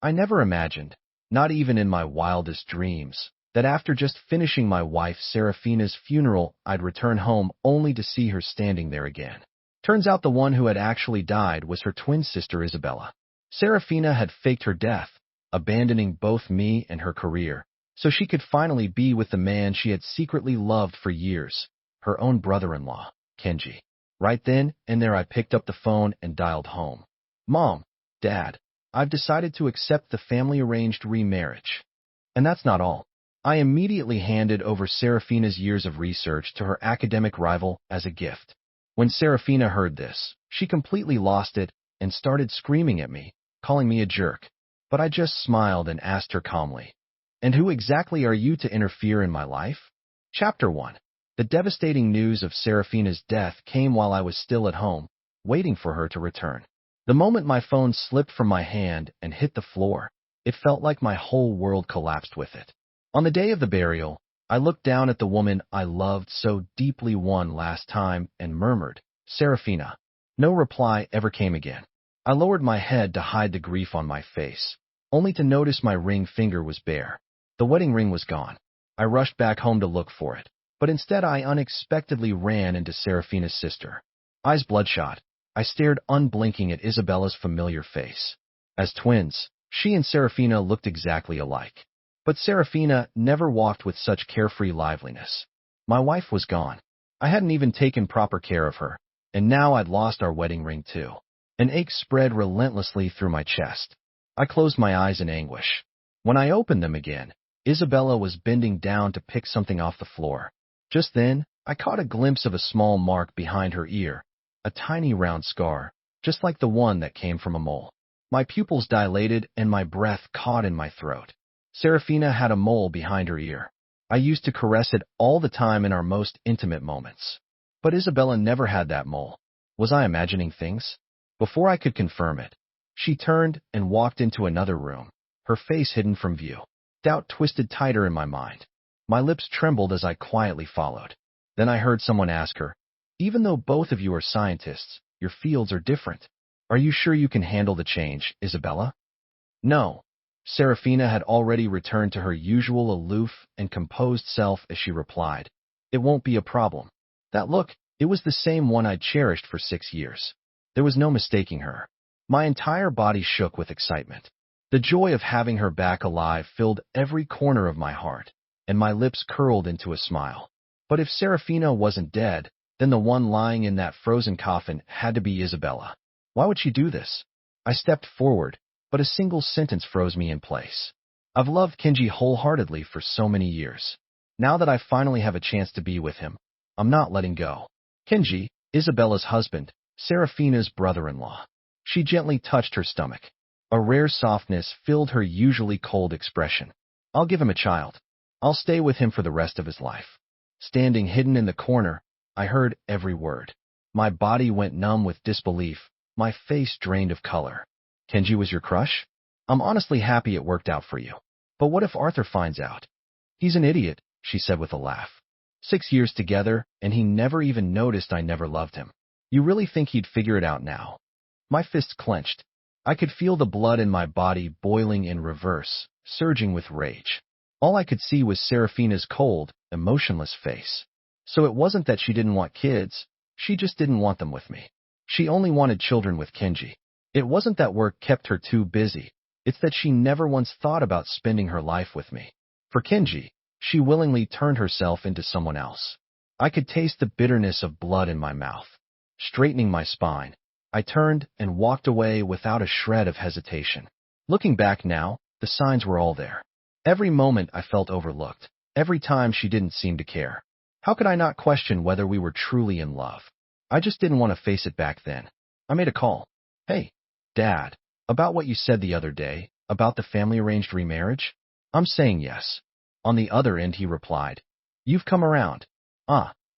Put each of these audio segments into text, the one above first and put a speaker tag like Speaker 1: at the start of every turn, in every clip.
Speaker 1: I never imagined, not even in my wildest dreams, that after just finishing my wife Serafina's funeral, I'd return home only to see her standing there again. Turns out the one who had actually died was her twin sister Isabella. Serafina had faked her death, abandoning both me and her career, so she could finally be with the man she had secretly loved for years, her own brother-in-law, Kenji. Right then and there I picked up the phone and dialed home. Mom, Dad, I've decided to accept the family-arranged remarriage. And that's not all. I immediately handed over Serafina's years of research to her academic rival as a gift. When Serafina heard this, she completely lost it and started screaming at me, calling me a jerk. But I just smiled and asked her calmly, "And who exactly are you to interfere in my life?" Chapter 1. The devastating news of Serafina's death came while I was still at home, waiting for her to return. The moment my phone slipped from my hand and hit the floor, it felt like my whole world collapsed with it. On the day of the burial, I looked down at the woman I loved so deeply one last time and murmured, "Serafina." No reply ever came again. I lowered my head to hide the grief on my face, only to notice my ring finger was bare. The wedding ring was gone. I rushed back home to look for it, but instead I unexpectedly ran into Serafina's sister. Eyes bloodshot, I stared unblinking at Isabella's familiar face. As twins, she and Serafina looked exactly alike. But Serafina never walked with such carefree liveliness. My wife was gone. I hadn't even taken proper care of her, and now I'd lost our wedding ring too. An ache spread relentlessly through my chest. I closed my eyes in anguish. When I opened them again, Isabella was bending down to pick something off the floor. Just then, I caught a glimpse of a small mark behind her ear, a tiny round scar, just like the one that came from a mole. My pupils dilated and my breath caught in my throat. Serafina had a mole behind her ear. I used to caress it all the time in our most intimate moments. But Isabella never had that mole. Was I imagining things? Before I could confirm it, she turned and walked into another room, her face hidden from view. Doubt twisted tighter in my mind. My lips trembled as I quietly followed. Then I heard someone ask her, "Even though both of you are scientists, your fields are different. Are you sure you can handle the change, Isabella?" No. Serafina had already returned to her usual aloof and composed self as she replied, "It won't be a problem." That look, it was the same one I'd cherished for 6 years. There was no mistaking her. My entire body shook with excitement. The joy of having her back alive filled every corner of my heart, and my lips curled into a smile. But if Serafina wasn't dead, then the one lying in that frozen coffin had to be Isabella. Why would she do this? I stepped forward, but a single sentence froze me in place. I've loved Kenji wholeheartedly for so many years. Now that I finally have a chance to be with him, I'm not letting go. Kenji, Isabella's husband, Serafina's brother-in-law. She gently touched her stomach. A rare softness filled her usually cold expression. "I'll give him a child. I'll stay with him for the rest of his life." Standing hidden in the corner, I heard every word. My body went numb with disbelief, my face drained of color. "Kenji was your crush? I'm honestly happy it worked out for you. But what if Arthur finds out?" "He's an idiot," she said with a laugh. 6 years together, and he never even noticed I never loved him. You really think he'd figure it out now?" My fists clenched. I could feel the blood in my body boiling in reverse, surging with rage. All I could see was Serafina's cold, emotionless face. So it wasn't that she didn't want kids, she just didn't want them with me. She only wanted children with Kenji. It wasn't that work kept her too busy, it's that she never once thought about spending her life with me. For Kenji, she willingly turned herself into someone else. I could taste the bitterness of blood in my mouth. Straightening my spine, I turned and walked away without a shred of hesitation. Looking back now, the signs were all there. Every moment I felt overlooked, every time she didn't seem to care. How could I not question whether we were truly in love? I just didn't want to face it back then. I made a call. "Hey, Dad, about what you said the other day, about the family-arranged remarriage? I'm saying yes." On the other end he replied, "You've come around.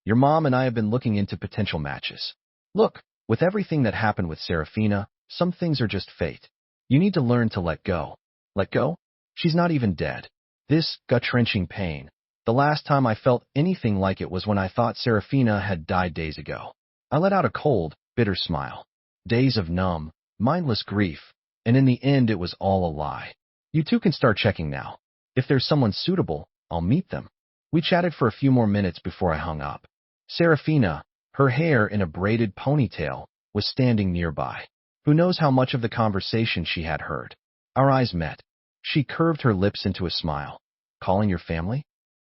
Speaker 1: Your mom and I have been looking into potential matches. Look, with everything that happened with Serafina, some things are just fate. You need to learn to let go." Let go? She's not even dead. This gut-wrenching pain. The last time I felt anything like it was when I thought Serafina had died days ago. I let out a cold, bitter smile. Days of numb, mindless grief, And in the end, it was all a lie. You two can start checking now. If there's someone suitable, I'll meet them. We chatted for a few more minutes before I hung up. Serafina, her hair in a braided ponytail, was standing nearby. Who knows how much of the conversation she had heard? Our eyes met. She curved her lips into a smile. Calling your family?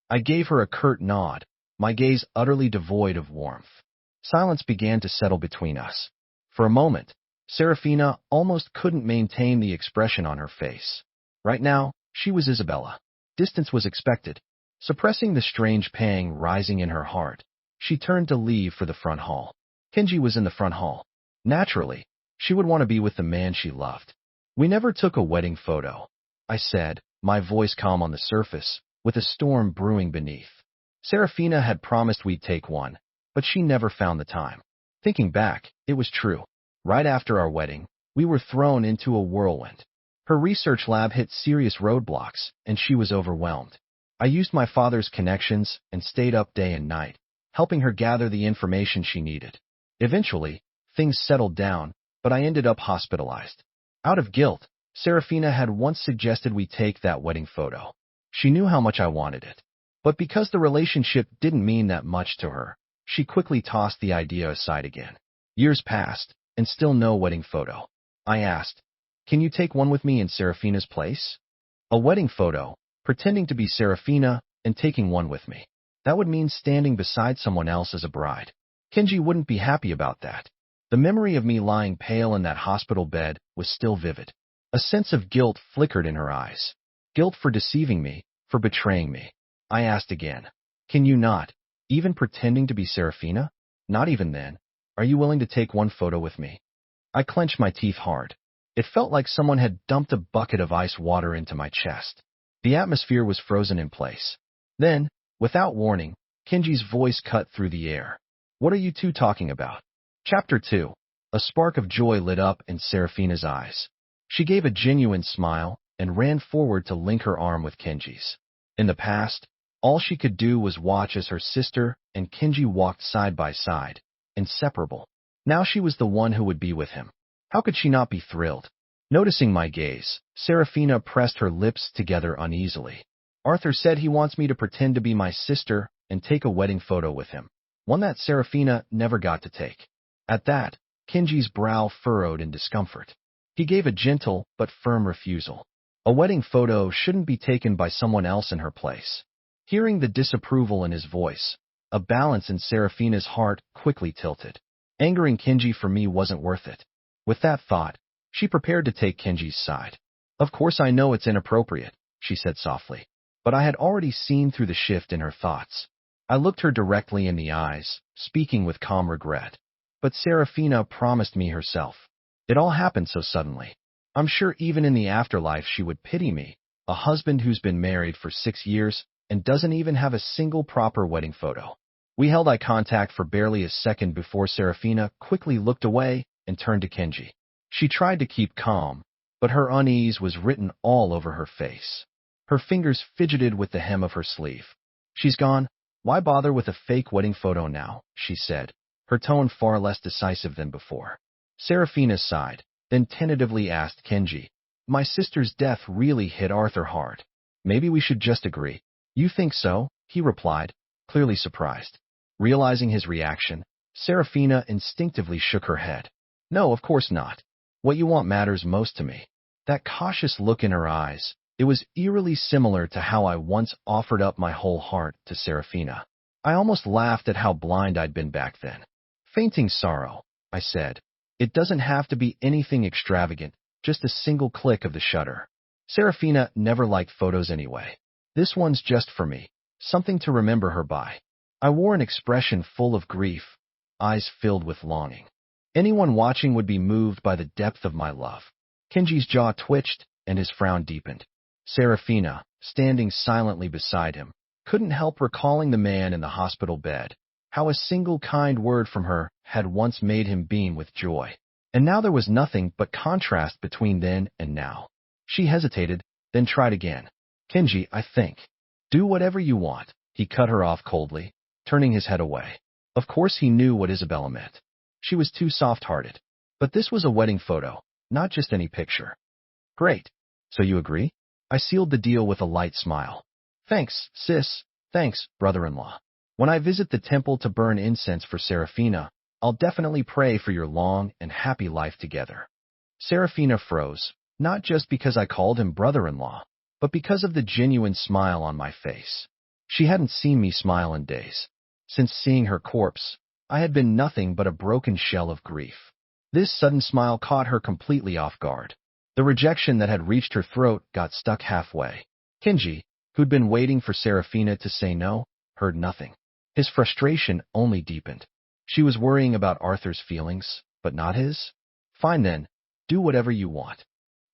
Speaker 1: I gave her a curt nod, my gaze utterly devoid of warmth. Silence began to settle between us. For a moment, Serafina almost couldn't maintain the expression on her face. Right now, she was Isabella. Distance was expected. Suppressing the strange pang rising in her heart, she turned to leave for the front hall. Kenji was in the front hall. Naturally, she would want to be with the man she loved. We never took a wedding photo, I said, my voice calm on the surface, with a storm brewing beneath. Serafina had promised we'd take one, but she never found the time. Thinking back, it was true. Right after our wedding, we were thrown into a whirlwind. Her research lab hit serious roadblocks, and she was overwhelmed. I used my father's connections and stayed up day and night, helping her gather the information she needed. Eventually, things settled down, but I ended up hospitalized. Out of guilt, Serafina had once suggested we take that wedding photo. She knew how much I wanted it. But because the relationship didn't mean that much to her, she quickly tossed the idea aside again. Years passed, and still no wedding photo. I asked, can you take one with me in Serafina's place? A wedding photo, pretending to be Serafina and taking one with me. That would mean standing beside someone else as a bride. Kenji wouldn't be happy about that. The memory of me lying pale in that hospital bed was still vivid. A sense of guilt flickered in her eyes. Guilt for deceiving me, for betraying me. I asked again, can you not, even pretending to be Serafina? Not even then. Are you willing to take one photo with me? I clenched my teeth hard. It felt like someone had dumped a bucket of ice water into my chest. The atmosphere was frozen in place. Then, without warning, Kenji's voice cut through the air. What are you two talking about? Chapter 2. A spark of joy lit up in Serafina's eyes. She gave a genuine smile and ran forward to link her arm with Kenji's. In the past, all she could do was watch as her sister and Kenji walked side by side, inseparable. Now she was the one who would be with him. How could she not be thrilled? Noticing my gaze, Serafina pressed her lips together uneasily. Arthur said he wants me to pretend to be my sister and take a wedding photo with him, one that Serafina never got to take. At that, Kenji's brow furrowed in discomfort. He gave a gentle but firm refusal. A wedding photo shouldn't be taken by someone else in her place. Hearing the disapproval in his voice, a balance in Serafina's heart quickly tilted. Angering Kenji for me wasn't worth it. With that thought, she prepared to take Kenji's side. Of course I know it's inappropriate, she said softly. But I had already seen through the shift in her thoughts. I looked her directly in the eyes, speaking with calm regret. But Serafina promised me herself. It all happened so suddenly. I'm sure even in the afterlife she would pity me, a husband who's been married for 6 years and doesn't even have a single proper wedding photo. We held eye contact for barely a second before Serafina quickly looked away and turned to Kenji. She tried to keep calm, but her unease was written all over her face. Her fingers fidgeted with the hem of her sleeve. She's gone. Why bother with a fake wedding photo now, she said, her tone far less decisive than before. Serafina sighed, then tentatively asked Kenji, my sister's death really hit Arthur hard. Maybe we should just agree. You think so? He replied, clearly surprised. Realizing his reaction, Serafina instinctively shook her head. No, of course not. What you want matters most to me. That cautious look in her eyes, it was eerily similar to how I once offered up my whole heart to Serafina. I almost laughed at how blind I'd been back then. Fainting sorrow, I said. It doesn't have to be anything extravagant, just a single click of the shutter. Serafina never liked photos anyway. This one's just for me, something to remember her by. I wore an expression full of grief, eyes filled with longing. Anyone watching would be moved by the depth of my love. Kenji's jaw twitched, and his frown deepened. Serafina, standing silently beside him, couldn't help recalling the man in the hospital bed, how a single kind word from her had once made him beam with joy. And now there was nothing but contrast between then and now. She hesitated, then tried again. Kenji, I think. Do whatever you want. He cut her off coldly, turning his head away. Of course he knew what Isabella meant. She was too soft-hearted. But this was a wedding photo, not just any picture. Great. So you agree? I sealed the deal with a light smile. Thanks, sis. Thanks, brother-in-law. When I visit the temple to burn incense for Serafina, I'll definitely pray for your long and happy life together. Serafina froze, not just because I called him brother-in-law, but because of the genuine smile on my face. She hadn't seen me smile in days. Since seeing her corpse, I had been nothing but a broken shell of grief. This sudden smile caught her completely off guard. The rejection that had reached her throat got stuck halfway. Kenji, who'd been waiting for Serafina to say no, heard nothing. His frustration only deepened. She was worrying about Arthur's feelings, but not his? Fine then, do whatever you want.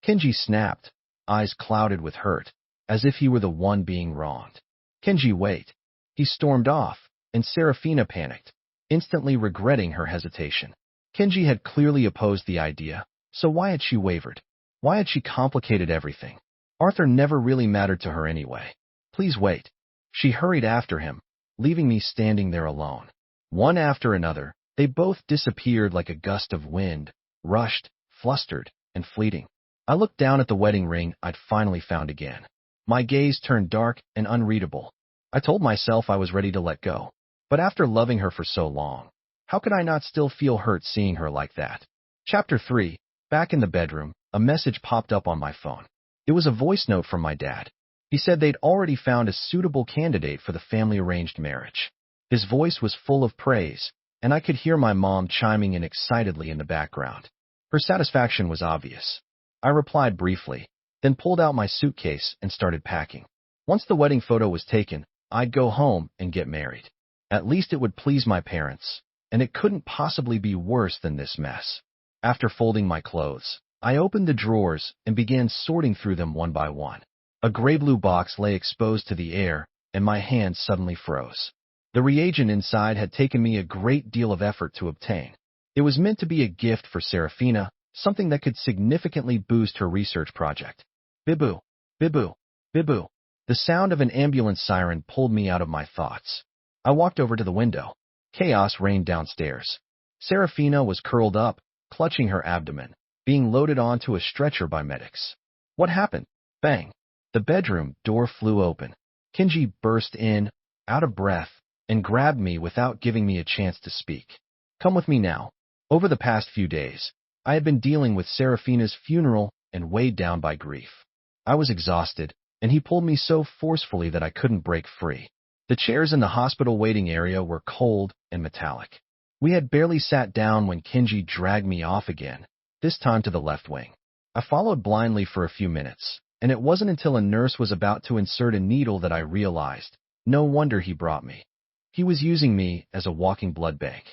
Speaker 1: Kenji snapped, eyes clouded with hurt, as if he were the one being wronged. Kenji, wait. He stormed off, and Serafina panicked, instantly regretting her hesitation. Kenji had clearly opposed the idea, so why had she wavered? Why had she complicated everything? Arthur never really mattered to her anyway. Please wait. She hurried after him, leaving me standing there alone. One after another, they both disappeared like a gust of wind, rushed, flustered, and fleeting. I looked down at the wedding ring I'd finally found again. My gaze turned dark and unreadable. I told myself I was ready to let go. But after loving her for so long, how could I not still feel hurt seeing her like that? Chapter 3. Back in the bedroom, a message popped up on my phone. It was a voice note from my dad. He said they'd already found a suitable candidate for the family-arranged marriage. His voice was full of praise, and I could hear my mom chiming in excitedly in the background. Her satisfaction was obvious. I replied briefly, then pulled out my suitcase and started packing. Once the wedding photo was taken, I'd go home and get married. At least it would please my parents, and it couldn't possibly be worse than this mess. After folding my clothes, I opened the drawers and began sorting through them one by one. A gray-blue box lay exposed to the air, and my hands suddenly froze. The reagent inside had taken me a great deal of effort to obtain. It was meant to be a gift for Serafina, something that could significantly boost her research project. Bibu, bibu, bibu. The sound of an ambulance siren pulled me out of my thoughts. I walked over to the window. Chaos reigned downstairs. Serafina was curled up, clutching her abdomen, being loaded onto a stretcher by medics. What happened? Bang! The bedroom door flew open. Kenji burst in, out of breath, and grabbed me without giving me a chance to speak. Come with me now. Over the past few days, I had been dealing with Serafina's funeral and weighed down by grief. I was exhausted, and he pulled me so forcefully that I couldn't break free. The chairs in the hospital waiting area were cold and metallic. We had barely sat down when Kenji dragged me off again, this time to the left wing. I followed blindly for a few minutes, and it wasn't until a nurse was about to insert a needle that I realized, no wonder he brought me. He was using me as a walking blood bank.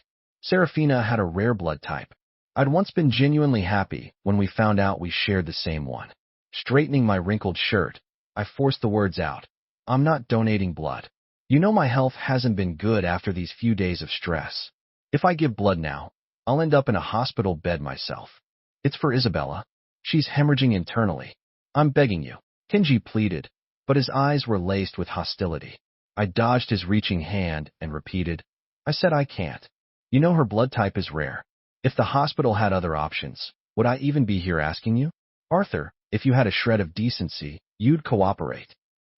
Speaker 1: Serafina had a rare blood type. I'd once been genuinely happy when we found out we shared the same one. Straightening my wrinkled shirt, I forced the words out. I'm not donating blood. You know my health hasn't been good after these few days of stress. If I give blood now, I'll end up in a hospital bed myself. It's for Isabella. She's hemorrhaging internally. I'm begging you. Kenji pleaded, but his eyes were laced with hostility. I dodged his reaching hand and repeated, I said I can't. You know her blood type is rare. If the hospital had other options, would I even be here asking you? Arthur, if you had a shred of decency, you'd cooperate.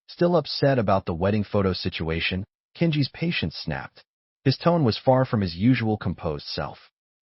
Speaker 1: Still upset about the wedding photo situation, Kenji's patience snapped. His tone was far from his usual composed self.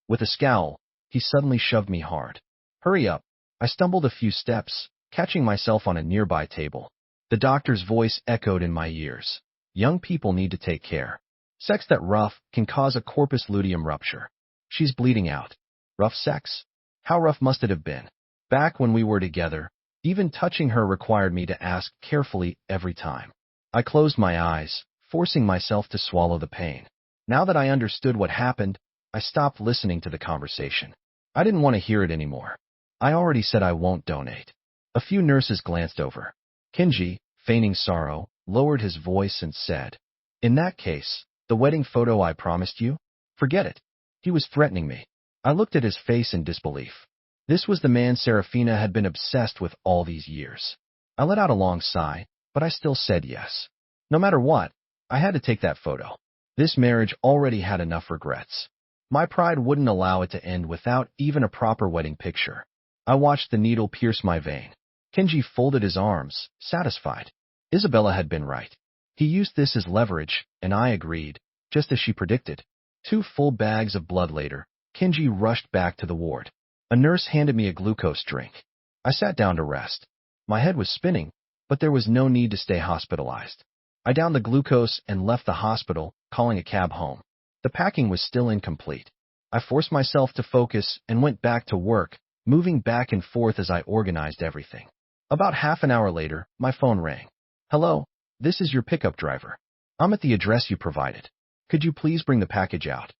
Speaker 1: With a scowl, he suddenly shoved me hard. Hurry up. I stumbled a few steps, catching myself on a nearby table. The doctor's voice echoed in my ears. Young people need to take care. Sex that rough can cause a corpus luteum rupture. She's bleeding out. Rough sex? How rough must it have been? Back when we were together, even touching her required me to ask carefully every time. I closed my eyes, forcing myself to swallow the pain. Now that I understood what happened, I stopped listening to the conversation. I didn't want to hear it anymore. I already said I won't donate. A few nurses glanced over. Kenji, feigning sorrow, lowered his voice and said, In that case, the wedding photo I promised you? Forget it. He was threatening me. I looked at his face in disbelief. This was the man Serafina had been obsessed with all these years. I let out a long sigh, but I still said yes. No matter what, I had to take that photo. This marriage already had enough regrets. My pride wouldn't allow it to end without even a proper wedding picture. I watched the needle pierce my vein. Kenji folded his arms, satisfied. Isabella had been right. He used this as leverage, and I agreed, just as she predicted. 2 full bags of blood later, Kenji rushed back to the ward. A nurse handed me a glucose drink. I sat down to rest. My head was spinning, but there was no need to stay hospitalized. I downed the glucose and left the hospital, calling a cab home. The packing was still incomplete. I forced myself to focus and went back to work, moving back and forth as I organized everything. About half an hour later, my phone rang. Hello, this is your pickup driver. I'm at the address you provided. Could you please bring the package out?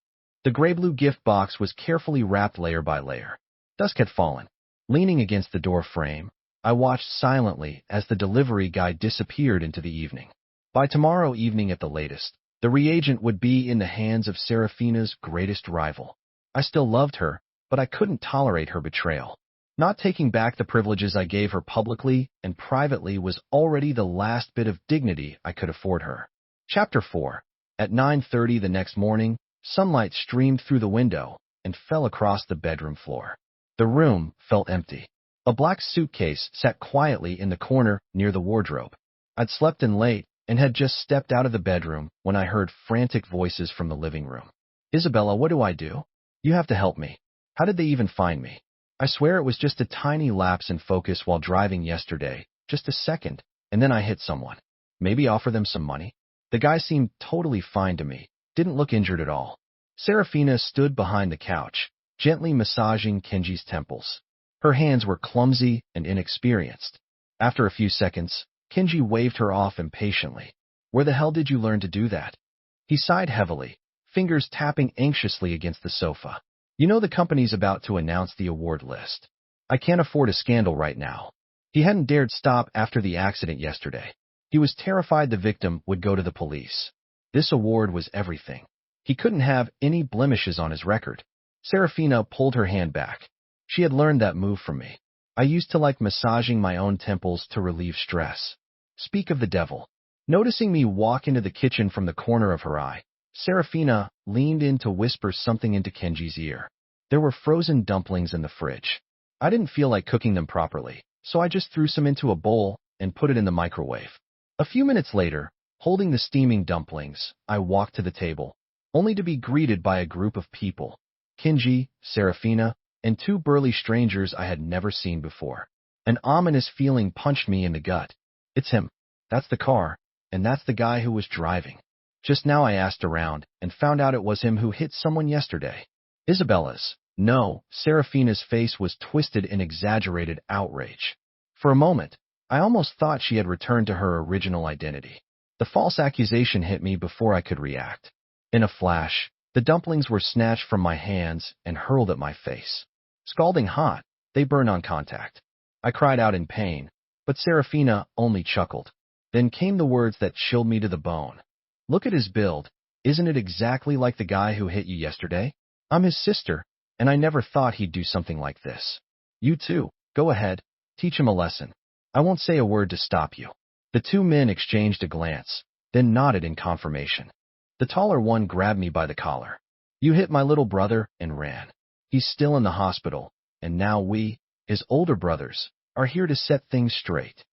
Speaker 1: The gray-blue gift box was carefully wrapped layer by layer. Dusk had fallen. Leaning against the door frame, I watched silently as the delivery guy disappeared into the evening. By tomorrow evening at the latest, the reagent would be in the hands of Serafina's greatest rival. I still loved her, but I couldn't tolerate her betrayal. Not taking back the privileges I gave her publicly and privately was already the last bit of dignity I could afford her. Chapter 4. At 9:30 the next morning, sunlight streamed through the window and fell across the bedroom floor. The room felt empty. A black suitcase sat quietly in the corner near the wardrobe. I'd slept in late and had just stepped out of the bedroom when I heard frantic voices from the living room. Isabella, what do I do? You have to help me. How did they even find me? I swear it was just a tiny lapse in focus while driving yesterday, just a second, and then I hit someone. Maybe offer them some money? The guy seemed totally fine to me, didn't look injured at all. Serafina stood behind the couch, gently massaging Kenji's temples. Her hands were clumsy and inexperienced. After a few seconds, Kenji waved her off impatiently. Where the hell did you learn to do that? He sighed heavily, fingers tapping anxiously against the sofa. You know the company's about to announce the award list. I can't afford a scandal right now. He hadn't dared stop after the accident yesterday. He was terrified the victim would go to the police. This award was everything. He couldn't have any blemishes on his record. Serafina pulled her hand back. She had learned that move from me. I used to like massaging my own temples to relieve stress. Speak of the devil. Noticing me walk into the kitchen from the corner of her eye, Serafina leaned in to whisper something into Kenji's ear. There were frozen dumplings in the fridge. I didn't feel like cooking them properly, so I just threw some into a bowl and put it in the microwave. A few minutes later, holding the steaming dumplings, I walked to the table, only to be greeted by a group of people. Kenji, Serafina, and 2 burly strangers I had never seen before. An ominous feeling punched me in the gut. It's him. That's the car, and that's the guy who was driving. Just now I asked around and found out it was him who hit someone yesterday. Isabella's. No, Serafina's face was twisted in exaggerated outrage. For a moment, I almost thought she had returned to her original identity. The false accusation hit me before I could react. In a flash, the dumplings were snatched from my hands and hurled at my face. Scalding hot, they burned on contact. I cried out in pain, but Serafina only chuckled. Then came the words that chilled me to the bone. Look at his build. Isn't it exactly like the guy who hit you yesterday? I'm his sister, and I never thought he'd do something like this. You too, go ahead, teach him a lesson. I won't say a word to stop you. The 2 men exchanged a glance, then nodded in confirmation. The taller one grabbed me by the collar. You hit my little brother, and ran. He's still in the hospital, and now we, his older brothers, are here to set things straight.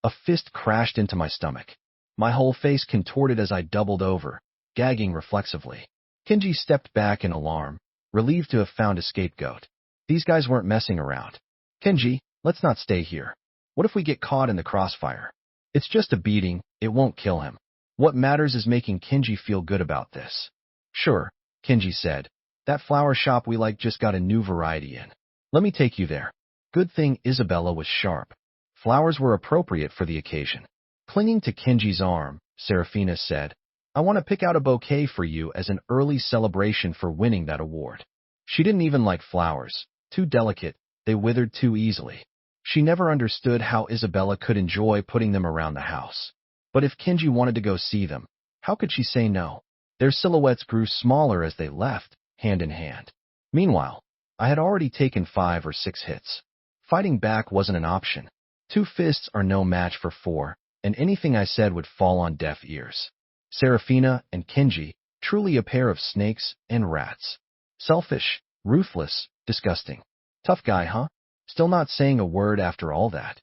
Speaker 1: A fist crashed into my stomach. My whole face contorted as I doubled over, gagging reflexively. Kenji stepped back in alarm, relieved to have found a scapegoat. These guys weren't messing around. Kenji, let's not stay here. What if we get caught in the crossfire? It's just a beating, it won't kill him. What matters is making Kenji feel good about this. Sure, Kenji said. That flower shop we like just got a new variety in. Let me take you there. Good thing Isabella was sharp. Flowers were appropriate for the occasion. Clinging to Kenji's arm, Serafina said, I want to pick out a bouquet for you as an early celebration for winning that award. She didn't even like flowers. Too delicate, they withered too easily. She never understood how Isabella could enjoy putting them around the house. But if Kenji wanted to go see them, how could she say no? Their silhouettes grew smaller as they left, hand in hand. Meanwhile, I had already taken 5 or 6 hits. Fighting back wasn't an option. 2 fists are no match for 4, and anything I said would fall on deaf ears. Serafina and Kenji, truly a pair of snakes and rats. Selfish, ruthless, disgusting. Tough guy, huh? Still not saying a word after all that.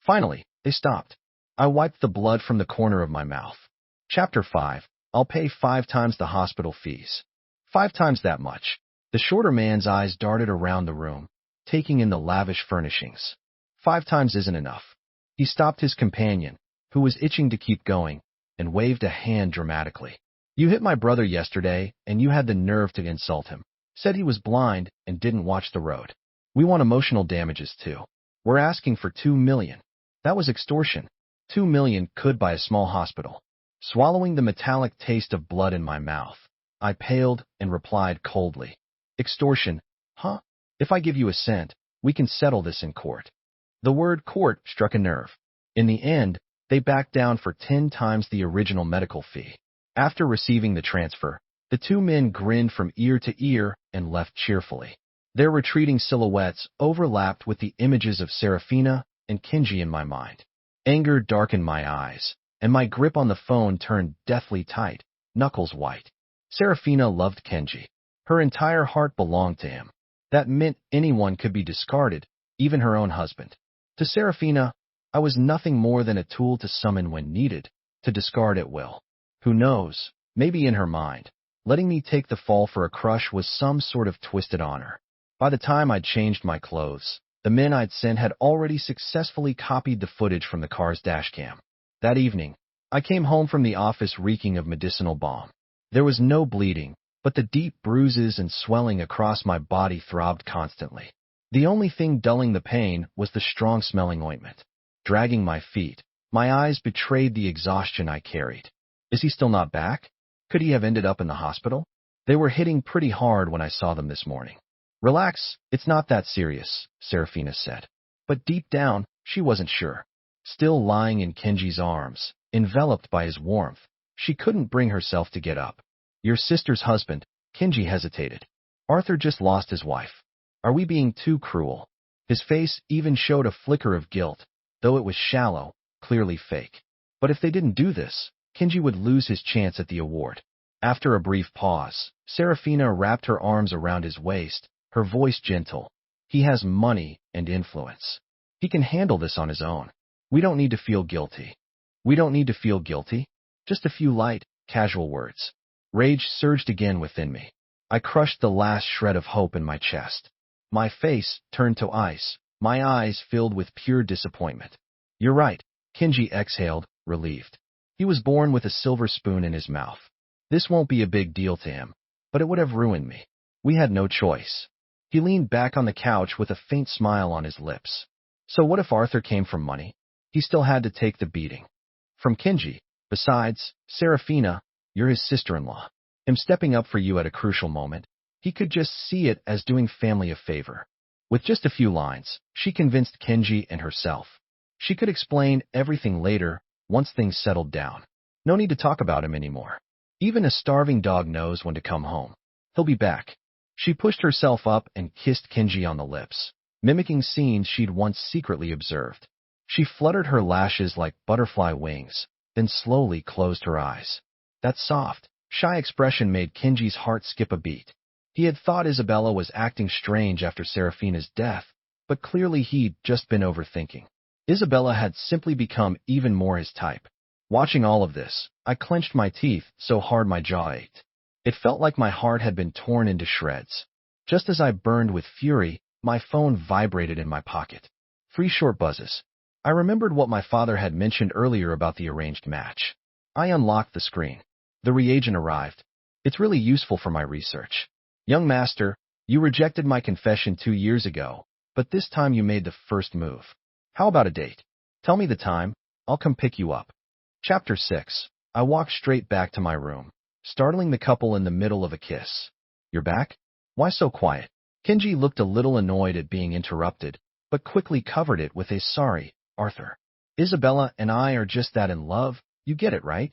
Speaker 1: Finally, they stopped. I wiped the blood from the corner of my mouth. Chapter 5. I'll pay 5 times the hospital fees. 5 times that much. The shorter man's eyes darted around the room, taking in the lavish furnishings. 5 times isn't enough. He stopped his companion, who was itching to keep going, and waved a hand dramatically. You hit my brother yesterday, and you had the nerve to insult him. Said he was blind and didn't watch the road. We want emotional damages too. We're asking for 2 million. That was extortion. 2 million could buy a small hospital. Swallowing the metallic taste of blood in my mouth, I paled and replied coldly. Extortion, huh? If I give you a cent, we can settle this in court. The word court struck a nerve. In the end, they backed down for 10 times the original medical fee. After receiving the transfer, the 2 men grinned from ear to ear and left cheerfully. Their retreating silhouettes overlapped with the images of Serafina and Kenji in my mind. Anger darkened my eyes, and my grip on the phone turned deathly tight, knuckles white. Serafina loved Kenji. Her entire heart belonged to him. That meant anyone could be discarded, even her own husband. To Serafina, I was nothing more than a tool to summon when needed, to discard at will. Who knows, maybe in her mind, letting me take the fall for a crush was some sort of twisted honor. By the time I'd changed my clothes, the men I'd sent had already successfully copied the footage from the car's dashcam. That evening, I came home from the office reeking of medicinal balm. There was no bleeding, but the deep bruises and swelling across my body throbbed constantly. The only thing dulling the pain was the strong-smelling ointment. Dragging my feet, my eyes betrayed the exhaustion I carried. Is he still not back? Could he have ended up in the hospital? They were hitting pretty hard when I saw them this morning. Relax, it's not that serious, Serafina said. But deep down, she wasn't sure. Still lying in Kenji's arms, enveloped by his warmth, she couldn't bring herself to get up. Your sister's husband, Kenji hesitated. Arthur just lost his wife. Are we being too cruel? His face even showed a flicker of guilt, though it was shallow, clearly fake. But if they didn't do this, Kenji would lose his chance at the award. After a brief pause, Serafina wrapped her arms around his waist, her voice gentle. He has money and influence. He can handle this on his own. We don't need to feel guilty. We don't need to feel guilty? Just a few light, casual words. Rage surged again within me. I crushed the last shred of hope in my chest. My face turned to ice, my eyes filled with pure disappointment. You're right, Kenji exhaled, relieved. He was born with a silver spoon in his mouth. This won't be a big deal to him, but it would have ruined me. We had no choice. He leaned back on the couch with a faint smile on his lips. So what if Arthur came from money? He still had to take the beating. From Kenji. Besides, Serafina, you're his sister-in-law. Him stepping up for you at a crucial moment, he could just see it as doing family a favor. With just a few lines, she convinced Kenji and herself. She could explain everything later, once things settled down. No need to talk about him anymore. Even a starving dog knows when to come home. He'll be back. She pushed herself up and kissed Kenji on the lips, mimicking scenes she'd once secretly observed. She fluttered her lashes like butterfly wings, then slowly closed her eyes. That soft, shy expression made Kenji's heart skip a beat. He had thought Isabella was acting strange after Serafina's death, but clearly he'd just been overthinking. Isabella had simply become even more his type. Watching all of this, I clenched my teeth so hard my jaw ached. It felt like my heart had been torn into shreds. Just as I burned with fury, my phone vibrated in my pocket. 3 short buzzes. I remembered what my father had mentioned earlier about the arranged match. I unlocked the screen. The reagent arrived. It's really useful for my research. Young master, you rejected my confession 2 years ago, but this time you made the first move. How about a date? Tell me the time. I'll come pick you up. Chapter 6. I walked straight back to my room, startling the couple in the middle of a kiss. You're back? Why so quiet? Kenji looked a little annoyed at being interrupted, but quickly covered it with a sorry, Arthur. Isabella and I are just that in love, you get it, right?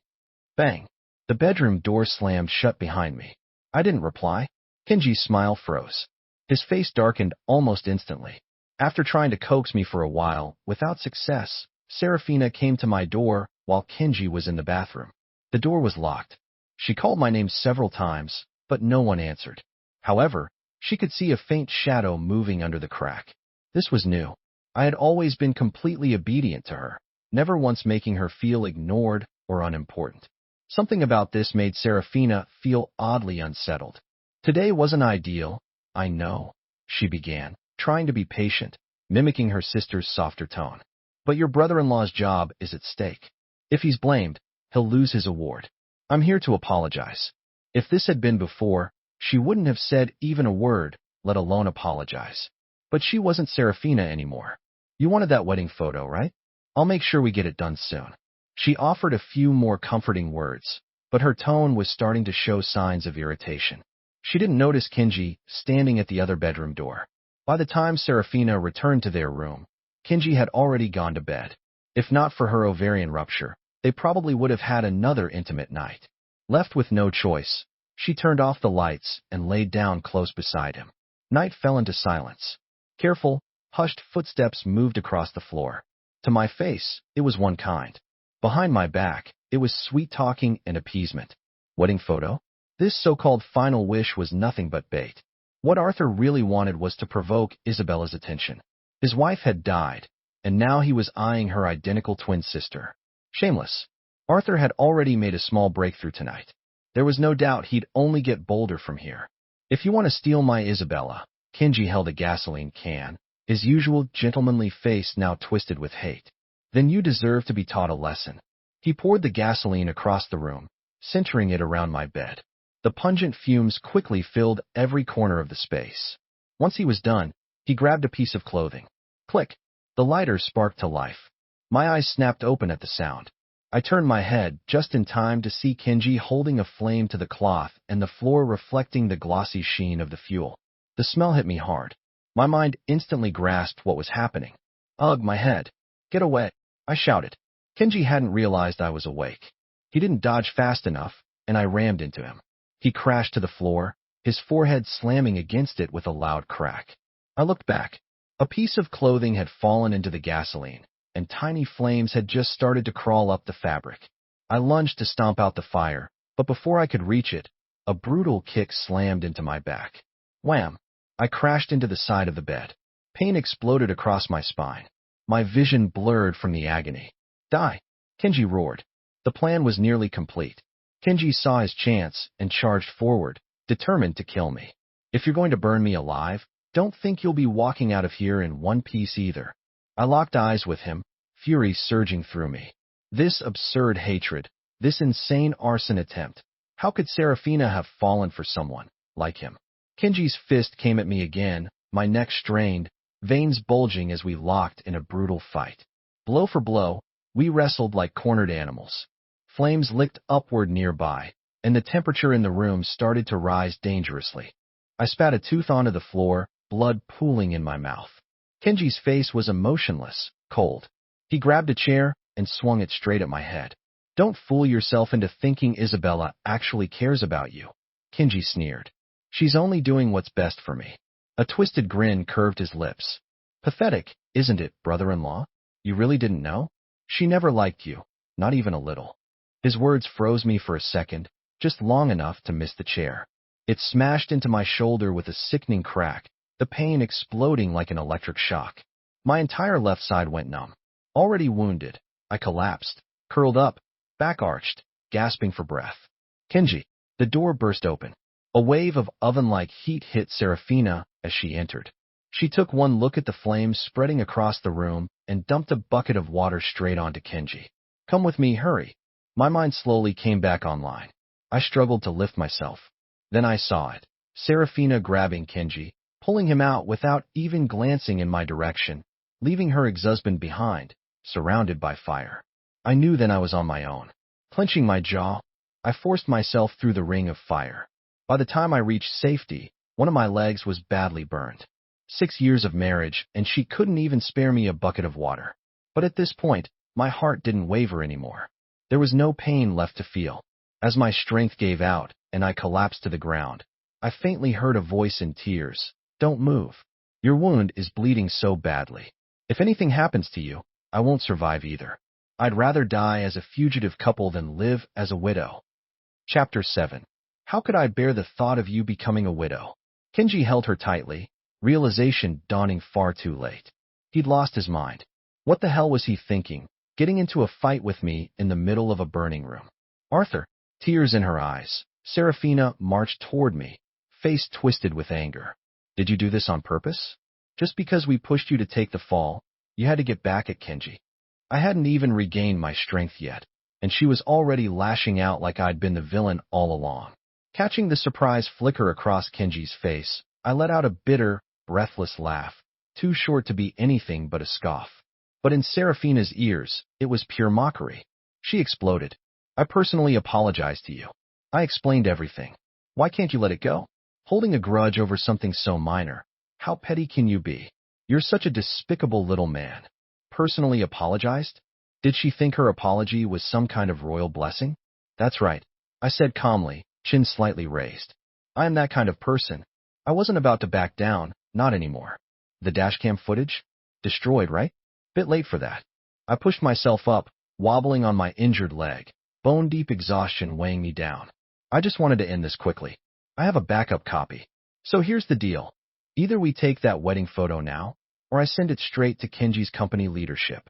Speaker 1: Bang. The bedroom door slammed shut behind me. I didn't reply. Kenji's smile froze. His face darkened almost instantly. After trying to coax me for a while, without success, Serafina came to my door while Kenji was in the bathroom. The door was locked. She called my name several times, but no one answered. However, she could see a faint shadow moving under the crack. This was new. I had always been completely obedient to her, never once making her feel ignored or unimportant. Something about this made Serafina feel oddly unsettled. Today wasn't ideal, I know, she began, trying to be patient, mimicking her sister's softer tone. But your brother-in-law's job is at stake. If he's blamed, he'll lose his award. I'm here to apologize. If this had been before, she wouldn't have said even a word, let alone apologize. But she wasn't Serafina anymore. You wanted that wedding photo, right? I'll make sure we get it done soon. She offered a few more comforting words, but her tone was starting to show signs of irritation. She didn't notice Kenji standing at the other bedroom door. By the time Serafina returned to their room, Kenji had already gone to bed. If not for her ovarian rupture, they probably would have had another intimate night. Left with no choice, she turned off the lights and laid down close beside him. Night fell into silence. Careful, hushed footsteps moved across the floor. To my face, it was one kind. Behind my back, it was sweet talking and appeasement. Wedding photo? This so-called final wish was nothing but bait. What Arthur really wanted was to provoke Isabella's attention. His wife had died, and now he was eyeing her identical twin sister. Shameless. Arthur had already made a small breakthrough tonight. There was no doubt he'd only get bolder from here. If you want to steal my Isabella, Kenji held a gasoline can, his usual gentlemanly face now twisted with hate. Then you deserve to be taught a lesson. He poured the gasoline across the room, centering it around my bed. The pungent fumes quickly filled every corner of the space. Once he was done, he grabbed a piece of clothing. Click! The lighter sparked to life. My eyes snapped open at the sound. I turned my head just in time to see Kenji holding a flame to the cloth and the floor reflecting the glossy sheen of the fuel. The smell hit me hard. My mind instantly grasped what was happening. Ugh, my head. Get away, I shouted. Kenji hadn't realized I was awake. He didn't dodge fast enough, and I rammed into him. He crashed to the floor, his forehead slamming against it with a loud crack. I looked back. A piece of clothing had fallen into the gasoline, and tiny flames had just started to crawl up the fabric. I lunged to stomp out the fire, but before I could reach it, a brutal kick slammed into my back. Wham! I crashed into the side of the bed. Pain exploded across my spine. My vision blurred from the agony. Die! Kenji roared. The plan was nearly complete. Kenji saw his chance and charged forward, determined to kill me. If you're going to burn me alive, don't think you'll be walking out of here in one piece either. I locked eyes with him, fury surging through me. This absurd hatred, this insane arson attempt. How could Serafina have fallen for someone like him? Kenji's fist came at me again, my neck strained, veins bulging as we locked in a brutal fight. Blow for blow, we wrestled like cornered animals. Flames licked upward nearby, and the temperature in the room started to rise dangerously. I spat a tooth onto the floor, blood pooling in my mouth. Kenji's face was emotionless, cold. He grabbed a chair and swung it straight at my head. Don't fool yourself into thinking Isabella actually cares about you, Kenji sneered. She's only doing what's best for me. A twisted grin curved his lips. Pathetic, isn't it, brother-in-law? You really didn't know? She never liked you, not even a little. His words froze me for a second, just long enough to miss the chair. It smashed into my shoulder with a sickening crack, the pain exploding like an electric shock. My entire left side went numb. Already wounded, I collapsed, curled up, back arched, gasping for breath. Kenji! The door burst open. A wave of oven-like heat hit Serafina as she entered. She took one look at the flames spreading across the room and dumped a bucket of water straight onto Kenji. Come with me, hurry. My mind slowly came back online. I struggled to lift myself. Then I saw it. Serafina grabbing Kenji, pulling him out without even glancing in my direction, leaving her ex-husband behind, surrounded by fire. I knew then I was on my own. Clenching my jaw, I forced myself through the ring of fire. By the time I reached safety, one of my legs was badly burned. 6 years of marriage, and she couldn't even spare me a bucket of water. But at this point, my heart didn't waver anymore. There was no pain left to feel. As my strength gave out, and I collapsed to the ground, I faintly heard a voice in tears. Don't move. Your wound is bleeding so badly. If anything happens to you, I won't survive either. I'd rather die as a fugitive couple than live as a widow. Chapter 7. How could I bear the thought of you becoming a widow? Kenji held her tightly, realization dawning far too late. He'd lost his mind. What the hell was he thinking, getting into a fight with me in the middle of a burning room? Arthur, tears in her eyes, Serafina marched toward me, face twisted with anger. Did you do this on purpose? Just because we pushed you to take the fall, you had to get back at Kenji. I hadn't even regained my strength yet, and she was already lashing out like I'd been the villain all along. Catching the surprise flicker across Kenji's face, I let out a bitter, breathless laugh, too short to be anything but a scoff. But in Serafina's ears, it was pure mockery. She exploded. I personally apologized to you. I explained everything. Why can't you let it go? Holding a grudge over something so minor. How petty can you be? You're such a despicable little man. Personally apologized? Did she think her apology was some kind of royal blessing? That's right, I said calmly, chin slightly raised. I am that kind of person. I wasn't about to back down, not anymore. The dashcam footage? Destroyed, right? Bit late for that. I pushed myself up, wobbling on my injured leg, bone-deep exhaustion weighing me down. I just wanted to end this quickly. I have a backup copy. So here's the deal. Either we take that wedding photo now, or I send it straight to Kenji's company leadership.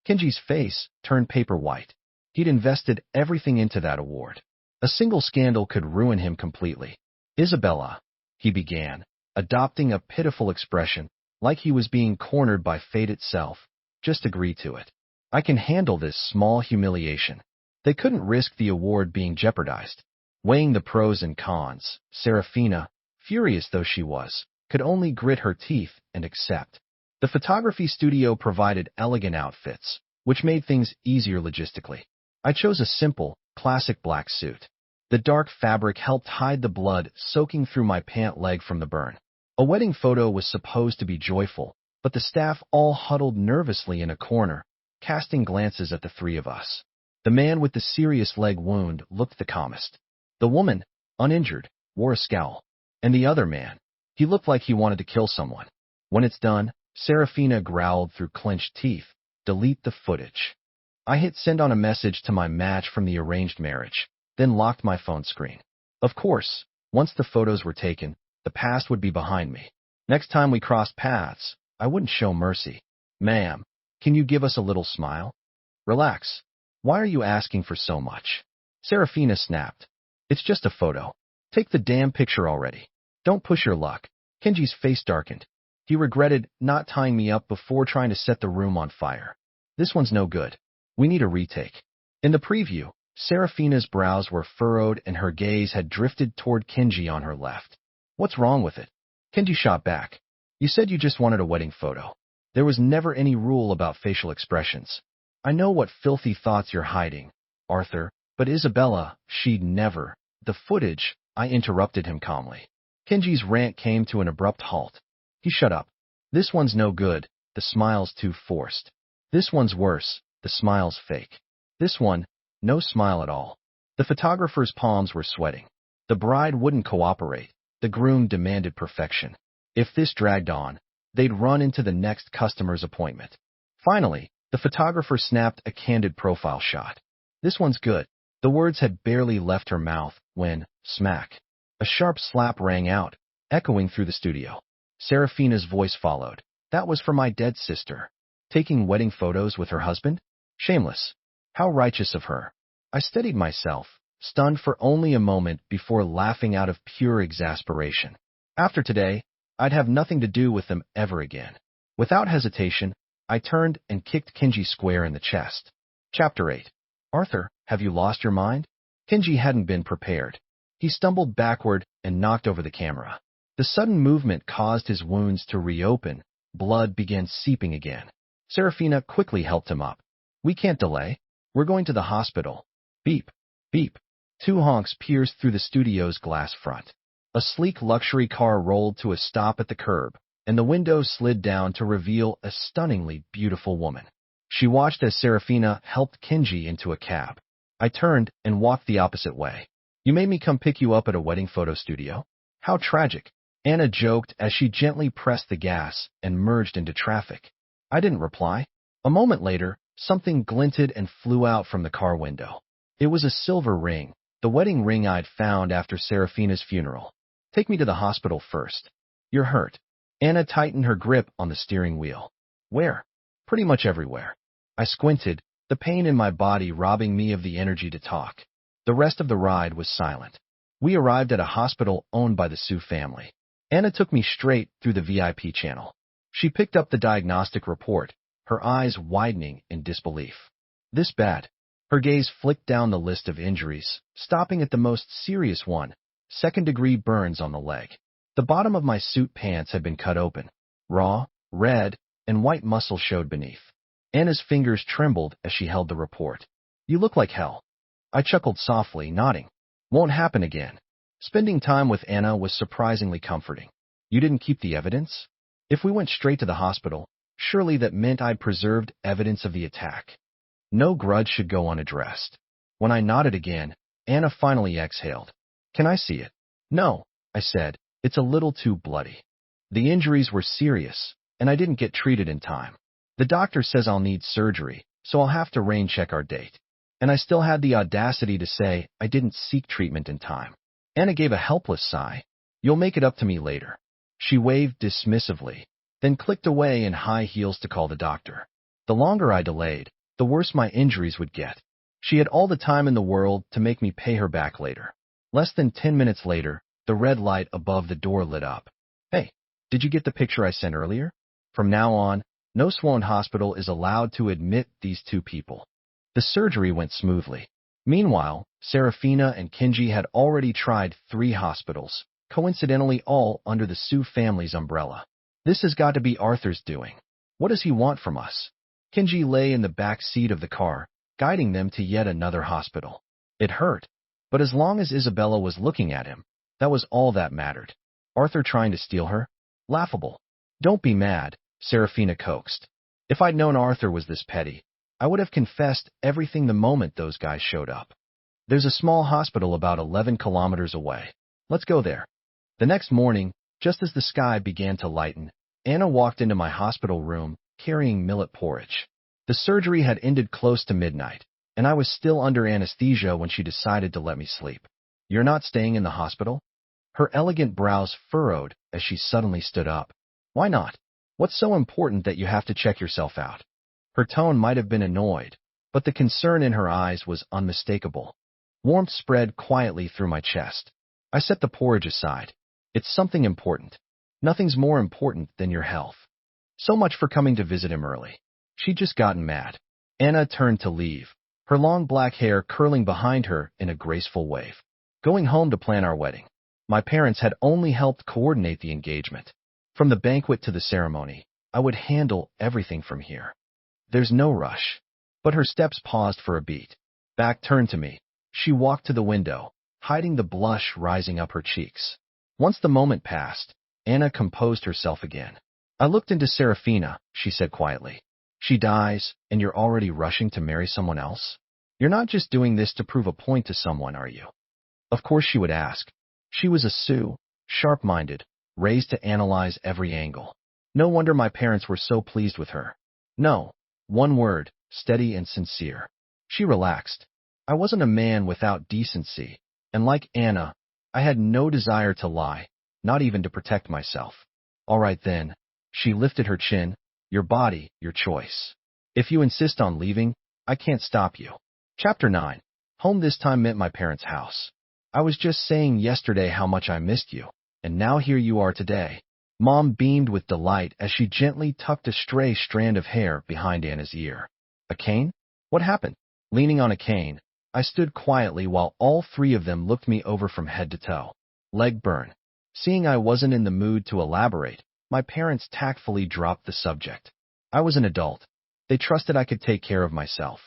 Speaker 1: Kenji's face turned paper white. He'd invested everything into that award. A single scandal could ruin him completely. Isabella, he began, adopting a pitiful expression, like he was being cornered by fate itself. Just agree to it. I can handle this small humiliation. They couldn't risk the award being jeopardized. Weighing the pros and cons, Serafina, furious though she was, could only grit her teeth and accept. The photography studio provided elegant outfits, which made things easier logistically. I chose a simple, classic black suit. The dark fabric helped hide the blood soaking through my pant leg from the burn. A wedding photo was supposed to be joyful, but the staff all huddled nervously in a corner, casting glances at the three of us. The man with the serious leg wound looked the calmest. The woman, uninjured, wore a scowl. And the other man, he looked like he wanted to kill someone. When it's done, Serafina growled through clenched teeth, delete the footage. I hit send on a message to my match from the arranged marriage, then locked my phone screen. Of course, once the photos were taken, the past would be behind me. Next time we crossed paths, I wouldn't show mercy. Ma'am, can you give us a little smile? Relax. Why are you asking for so much? Serafina snapped. It's just a photo. Take the damn picture already. Don't push your luck. Kenji's face darkened. He regretted not tying me up before trying to set the room on fire. This one's no good. We need a retake. In the preview, Serafina's brows were furrowed and her gaze had drifted toward Kenji on her left. What's wrong with it? Kenji shot back. You said you just wanted a wedding photo. There was never any rule about facial expressions. I know what filthy thoughts you're hiding, Arthur, but Isabella, she'd never. The footage, I interrupted him calmly. Kenji's rant came to an abrupt halt. He shut up. This one's no good, the smile's too forced. This one's worse, the smile's fake. This one, no smile at all. The photographer's palms were sweating. The bride wouldn't cooperate. The groom demanded perfection. If this dragged on, they'd run into the next customer's appointment. Finally, the photographer snapped a candid profile shot. This one's good. The words had barely left her mouth when, smack, a sharp slap rang out, echoing through the studio. Serafina's voice followed. That was for my dead sister. Taking wedding photos with her husband? Shameless. How righteous of her. I steadied myself, stunned for only a moment before laughing out of pure exasperation. After today, I'd have nothing to do with them ever again. Without hesitation, I turned and kicked Kenji square in the chest. Chapter 8. Arthur, have you lost your mind? Kenji hadn't been prepared. He stumbled backward and knocked over the camera. The sudden movement caused his wounds to reopen. Blood began seeping again. Serafina quickly helped him up. We can't delay. We're going to the hospital. Beep, beep. Two honks pierced through the studio's glass front. A sleek luxury car rolled to a stop at the curb, and the window slid down to reveal a stunningly beautiful woman. She watched as Serafina helped Kenji into a cab. I turned and walked the opposite way. You made me come pick you up at a wedding photo studio? How tragic. Anna joked as she gently pressed the gas and merged into traffic. I didn't reply. A moment later, something glinted and flew out from the car window. It was a silver ring, the wedding ring I'd found after Serafina's funeral. Take me to the hospital first. You're hurt. Anna tightened her grip on the steering wheel. Where? Pretty much everywhere. I squinted, the pain in my body robbing me of the energy to talk. The rest of the ride was silent. We arrived at a hospital owned by the Sue family. Anna took me straight through the VIP channel. She picked up the diagnostic report, her eyes widening in disbelief. This bad? Her gaze flicked down the list of injuries, stopping at the most serious one, second-degree burns on the leg. The bottom of my suit pants had been cut open. Raw, red, and white muscle showed beneath. Anna's fingers trembled as she held the report. You look like hell. I chuckled softly, nodding. Won't happen again. Spending time with Anna was surprisingly comforting. You didn't keep the evidence? If we went straight to the hospital, surely that meant I'd preserved evidence of the attack. No grudge should go unaddressed. When I nodded again, Anna finally exhaled. Can I see it? No, I said. It's a little too bloody. The injuries were serious, and I didn't get treated in time. The doctor says I'll need surgery, so I'll have to rain-check our date. And I still had the audacity to say I didn't seek treatment in time. Anna gave a helpless sigh. You'll make it up to me later. She waved dismissively, then clicked away in high heels to call the doctor. The longer I delayed, the worse my injuries would get. She had all the time in the world to make me pay her back later. Less than 10 minutes later, the red light above the door lit up. Hey, did you get the picture I sent earlier? From now on, no Swan Hospital is allowed to admit these two people. The surgery went smoothly. Meanwhile, Serafina and Kenji had already tried 3 hospitals, coincidentally all under the Sue family's umbrella. This has got to be Arthur's doing. What does he want from us? Kenji lay in the back seat of the car, guiding them to yet another hospital. It hurt, but as long as Isabella was looking at him, that was all that mattered. Arthur trying to steal her? Laughable. Don't be mad, Serafina coaxed. If I'd known Arthur was this petty, I would have confessed everything the moment those guys showed up. There's a small hospital about 11 kilometers away. Let's go there. The next morning, just as the sky began to lighten, Anna walked into my hospital room, carrying millet porridge. The surgery had ended close to midnight, and I was still under anesthesia when she decided to let me sleep. You're not staying in the hospital? Her elegant brows furrowed as she suddenly stood up. Why not? What's so important that you have to check yourself out? Her tone might have been annoyed, but the concern in her eyes was unmistakable. Warmth spread quietly through my chest. I set the porridge aside. It's something important. Nothing's more important than your health. So much for coming to visit him early. She'd just gotten mad. Anna turned to leave, her long black hair curling behind her in a graceful wave. Going home to plan our wedding. My parents had only helped coordinate the engagement. From the banquet to the ceremony, I would handle everything from here. There's no rush. But her steps paused for a beat. Back turned to me. She walked to the window, hiding the blush rising up her cheeks. Once the moment passed, Anna composed herself again. I looked into Serafina, she said quietly. She dies, and you're already rushing to marry someone else? You're not just doing this to prove a point to someone, are you? Of course she would ask. She was a Sioux, sharp-minded, raised to analyze every angle. No wonder my parents were so pleased with her. No, one word, steady and sincere. She relaxed. I wasn't a man without decency, and like Anna, I had no desire to lie, not even to protect myself. All right then. She lifted her chin. Your body, your choice. If you insist on leaving, I can't stop you. Chapter 9. Home this time meant my parents' house. I was just saying yesterday how much I missed you, and now here you are today. Mom beamed with delight as she gently tucked a stray strand of hair behind Anna's ear. A cane? What happened? Leaning on a cane, I stood quietly while all 3 of them looked me over from head to toe. Leg burn. Seeing I wasn't in the mood to elaborate, my parents tactfully dropped the subject. I was an adult. They trusted I could take care of myself.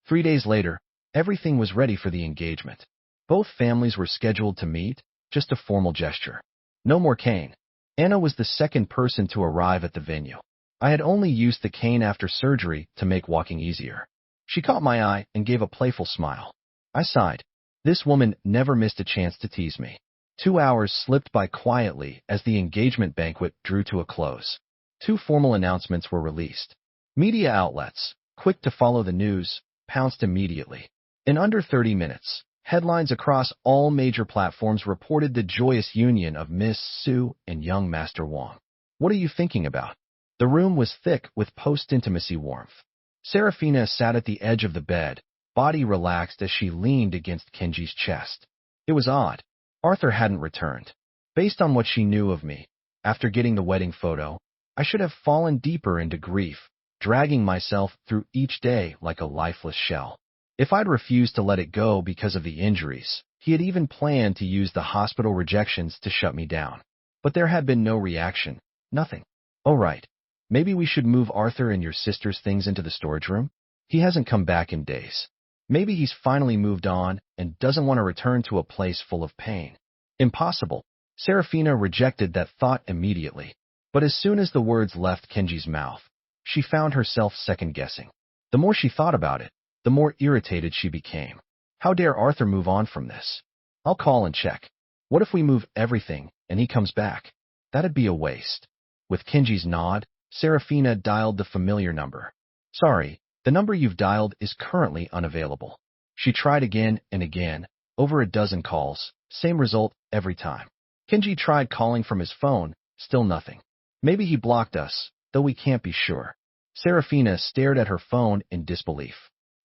Speaker 1: 3 days later, everything was ready for the engagement. Both families were scheduled to meet, just a formal gesture. No more cane. Anna was the second person to arrive at the venue. I had only used the cane after surgery to make walking easier. She caught my eye and gave a playful smile. I sighed. This woman never missed a chance to tease me. 2 hours slipped by quietly as the engagement banquet drew to a close. 2 formal announcements were released. Media outlets, quick to follow the news, pounced immediately. In under 30 minutes, headlines across all major platforms reported the joyous union of Miss Sue and young Master Wong. What are you thinking about? The room was thick with post-intimacy warmth. Serafina sat at the edge of the bed, body relaxed as she leaned against Kenji's chest. It was odd. Arthur hadn't returned. Based on what she knew of me, after getting the wedding photo, I should have fallen deeper into grief, dragging myself through each day like a lifeless shell. If I'd refused to let it go because of the injuries, he had even planned to use the hospital rejections to shut me down. But there had been no reaction, nothing. Oh right, maybe we should move Arthur and your sister's things into the storage room? He hasn't come back in days. Maybe he's finally moved on and doesn't want to return to a place full of pain. Impossible. Serafina rejected that thought immediately. But as soon as the words left Kenji's mouth, she found herself second-guessing. The more she thought about it, the more irritated she became. How dare Arthur move on from this? I'll call and check. What if we move everything and he comes back? That'd be a waste. With Kenji's nod, Serafina dialed the familiar number. Sorry, the number you've dialed is currently unavailable. She tried again and again, over a dozen calls, same result every time. Kenji tried calling from his phone, still nothing. Maybe he blocked us, though we can't be sure. Serafina stared at her phone in disbelief.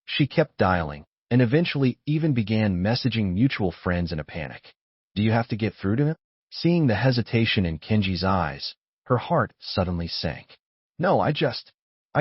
Speaker 1: She kept dialing, and eventually even began messaging mutual friends in a panic. Do you have to get through to him? Seeing the hesitation in Kenji's eyes, her heart suddenly sank. No, I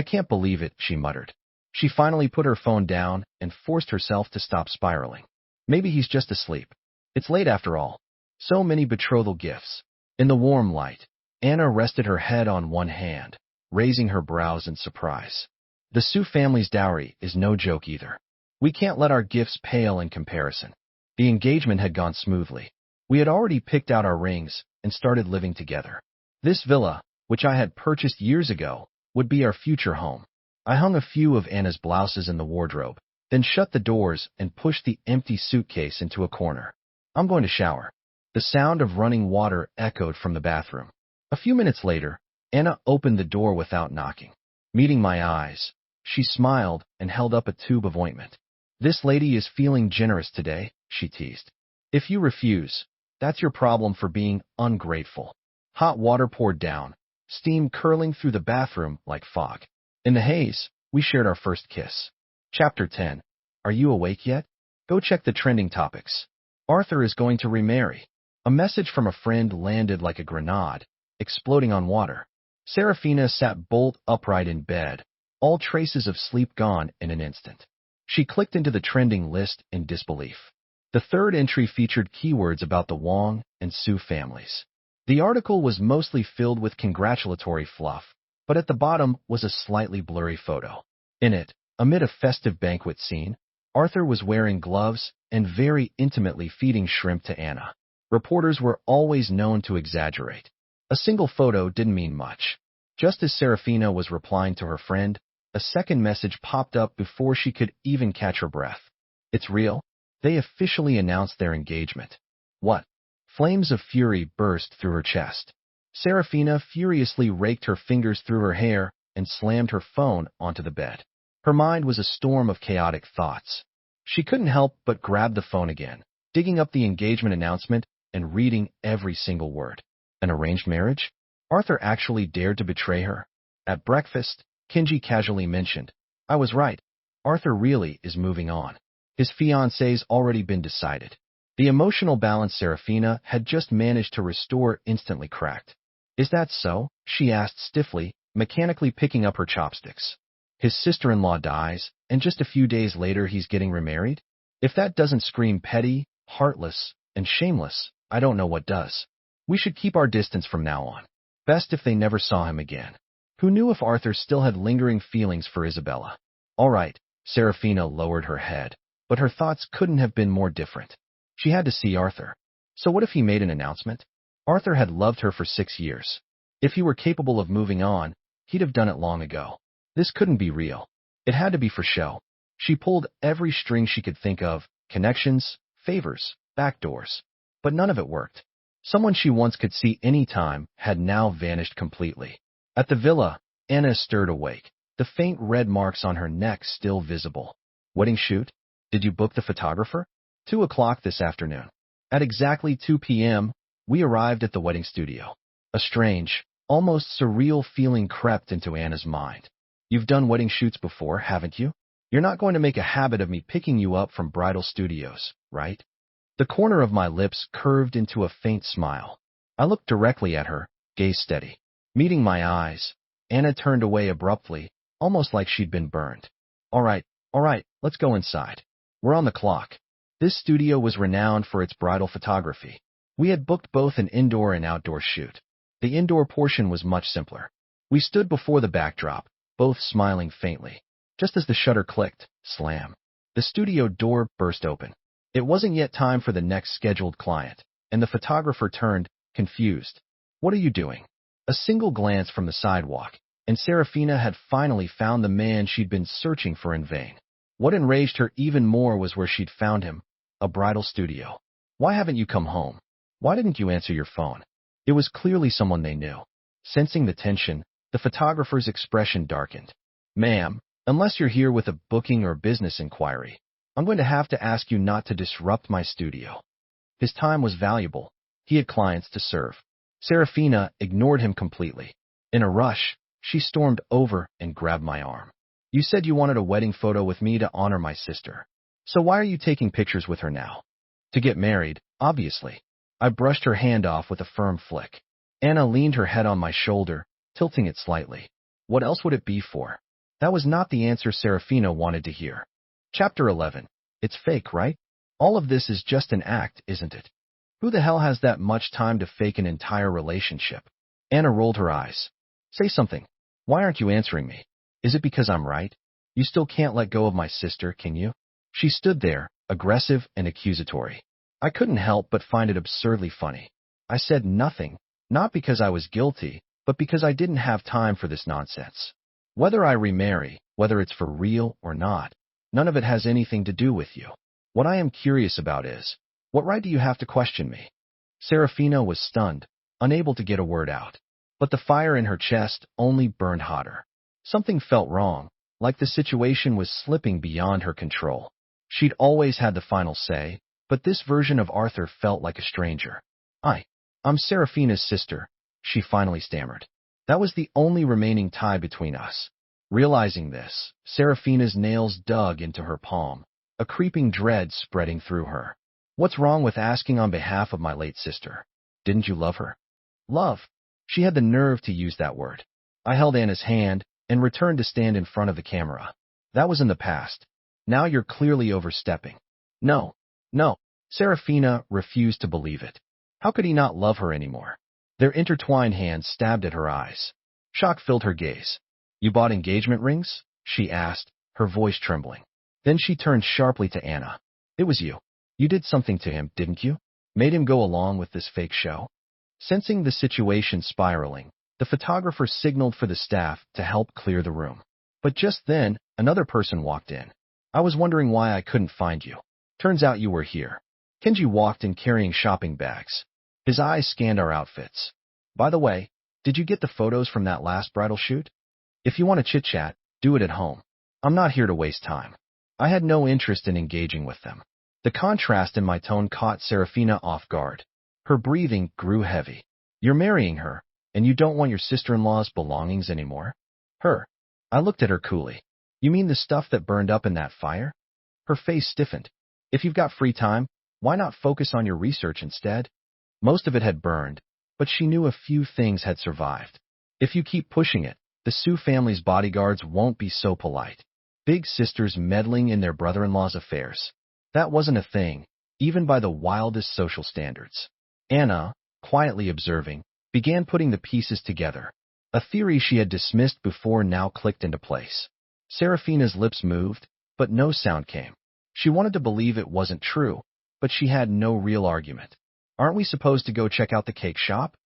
Speaker 1: can't believe it, she muttered. She finally put her phone down and forced herself to stop spiraling. Maybe he's just asleep. It's late after all. So many betrothal gifts. In the warm light, Anna rested her head on one hand, raising her brows in surprise. The Su family's dowry is no joke either. We can't let our gifts pale in comparison. The engagement had gone smoothly. We had already picked out our rings and started living together. This villa, which I had purchased years ago, would be our future home. I hung a few of Anna's blouses in the wardrobe, then shut the doors and pushed the empty suitcase into a corner. I'm going to shower. The sound of running water echoed from the bathroom. A few minutes later, Anna opened the door without knocking. Meeting my eyes, she smiled and held up a tube of ointment. This lady is feeling generous today, she teased. If you refuse, that's your problem for being ungrateful. Hot water poured down, steam curling through the bathroom like fog. In the haze, we shared our first kiss. Chapter 10. Are you awake yet? Go check the trending topics. Arthur is going to remarry. A message from a friend landed like a grenade, exploding on water. Serafina sat bolt upright in bed, all traces of sleep gone in an instant. She clicked into the trending list in disbelief. The third entry featured keywords about the Wong and Su families. The article was mostly filled with congratulatory fluff, but at the bottom was a slightly blurry photo. In it, amid a festive banquet scene, Arthur was wearing gloves and very intimately feeding shrimp to Anna. Reporters were always known to exaggerate. A single photo didn't mean much. Just as Serafina was replying to her friend, a second message popped up before she could even catch her breath. It's real. They officially announced their engagement. What? Flames of fury burst through her chest. Serafina furiously raked her fingers through her hair and slammed her phone onto the bed. Her mind was a storm of chaotic thoughts. She couldn't help but grab the phone again, digging up the engagement announcement and reading every single word. An arranged marriage? Arthur actually dared to betray her? At breakfast, Kenji casually mentioned, I was right. Arthur really is moving on. His fiancé's already been decided. The emotional balance Serafina had just managed to restore instantly cracked. Is that so? She asked stiffly, mechanically picking up her chopsticks. His sister-in-law dies, and just a few days later he's getting remarried? If that doesn't scream petty, heartless, and shameless, I don't know what does. We should keep our distance from now on. Best if they never saw him again. Who knew if Arthur still had lingering feelings for Isabella? All right, Serafina lowered her head, but her thoughts couldn't have been more different. She had to see Arthur. So what if he made an announcement? Arthur had loved her for 6 years. If he were capable of moving on, he'd have done it long ago. This couldn't be real. It had to be for show. She pulled every string she could think of, connections, favors, backdoors. But none of it worked. Someone she once could see any time had now vanished completely. At the villa, Anna stirred awake, the faint red marks on her neck still visible. Wedding shoot? Did you book the photographer? 2 o'clock this afternoon. At exactly 2 p.m., we arrived at the wedding studio. A strange, Almost surreal feeling crept into Anna's mind. You've done wedding shoots before, haven't you? You're not going to make a habit of me picking you up from bridal studios, right? The corner of my lips curved into a faint smile. I looked directly at her, gaze steady. Meeting my eyes, Anna turned away abruptly, almost like she'd been burned. All right, let's go inside. We're on the clock. This studio was renowned for its bridal photography. We had booked both an indoor and outdoor shoot. The indoor portion was much simpler. We stood before the backdrop, both smiling faintly. Just as the shutter clicked, slam, the studio door burst open. It wasn't yet time for the next scheduled client, and the photographer turned, confused. What are you doing? A single glance from the sidewalk, and Serafina had finally found the man she'd been searching for in vain. What enraged her even more was where she'd found him, a bridal studio. Why haven't you come home? Why didn't you answer your phone? It was clearly someone they knew. Sensing the tension, the photographer's expression darkened. Ma'am, unless you're here with a booking or business inquiry, I'm going to have to ask you not to disrupt my studio. His time was valuable. He had clients to serve. Serafina ignored him completely. In a rush, she stormed over and grabbed my arm. You said you wanted a wedding photo with me to honor my sister. So why are you taking pictures with her now? To get married, obviously. I brushed her hand off with a firm flick. Anna leaned her head on my shoulder, tilting it slightly. What else would it be for? That was not the answer Serafina wanted to hear. Chapter 11. It's fake, right? All of this is just an act, isn't it? Who the hell has that much time to fake an entire relationship? Anna rolled her eyes. Say something. Why aren't you answering me? Is it because I'm right? You still can't let go of my sister, can you? She stood there, aggressive and accusatory. I couldn't help but find it absurdly funny. I said nothing, not because I was guilty, but because I didn't have time for this nonsense. Whether I remarry, whether it's for real or not, none of it has anything to do with you. What I am curious about is, what right do you have to question me? Serafina was stunned, unable to get a word out. But the fire in her chest only burned hotter. Something felt wrong, like the situation was slipping beyond her control. She'd always had the final say, but this version of Arthur felt like a stranger. I'm Serafina's sister, she finally stammered. That was the only remaining tie between us. Realizing this, Serafina's nails dug into her palm, a creeping dread spreading through her. What's wrong with asking on behalf of my late sister? Didn't you love her? Love. She had the nerve to use that word. I held Anna's hand and returned to stand in front of the camera. That was in the past. Now you're clearly overstepping. No. Serafina refused to believe it. How could he not love her anymore? Their intertwined hands stabbed at her eyes. Shock filled her gaze. You bought engagement rings? She asked, her voice trembling. Then she turned sharply to Anna. It was you. You did something to him, didn't you? Made him go along with this fake show? Sensing the situation spiraling, the photographer signaled for the staff to help clear the room. But just then, another person walked in. I was wondering why I couldn't find you. Turns out you were here. Kenji walked in carrying shopping bags. His eyes scanned our outfits. By the way, did you get the photos from that last bridal shoot? If you want to chit-chat, do it at home. I'm not here to waste time. I had no interest in engaging with them. The contrast in my tone caught Serafina off guard. Her breathing grew heavy. You're marrying her, and you don't want your sister-in-law's belongings anymore? Her. I looked at her coolly. You mean the stuff that burned up in that fire? Her face stiffened. If you've got free time, why not focus on your research instead? Most of it had burned, but she knew a few things had survived. If you keep pushing it, the Sue family's bodyguards won't be so polite. Big sisters meddling in their brother-in-law's affairs. That wasn't a thing, even by the wildest social standards. Anna, quietly observing, began putting the pieces together. A theory she had dismissed before now clicked into place. Serafina's lips moved, but no sound came. She wanted to believe it wasn't true, but she had no real argument. Aren't we supposed to go check out the cake shop?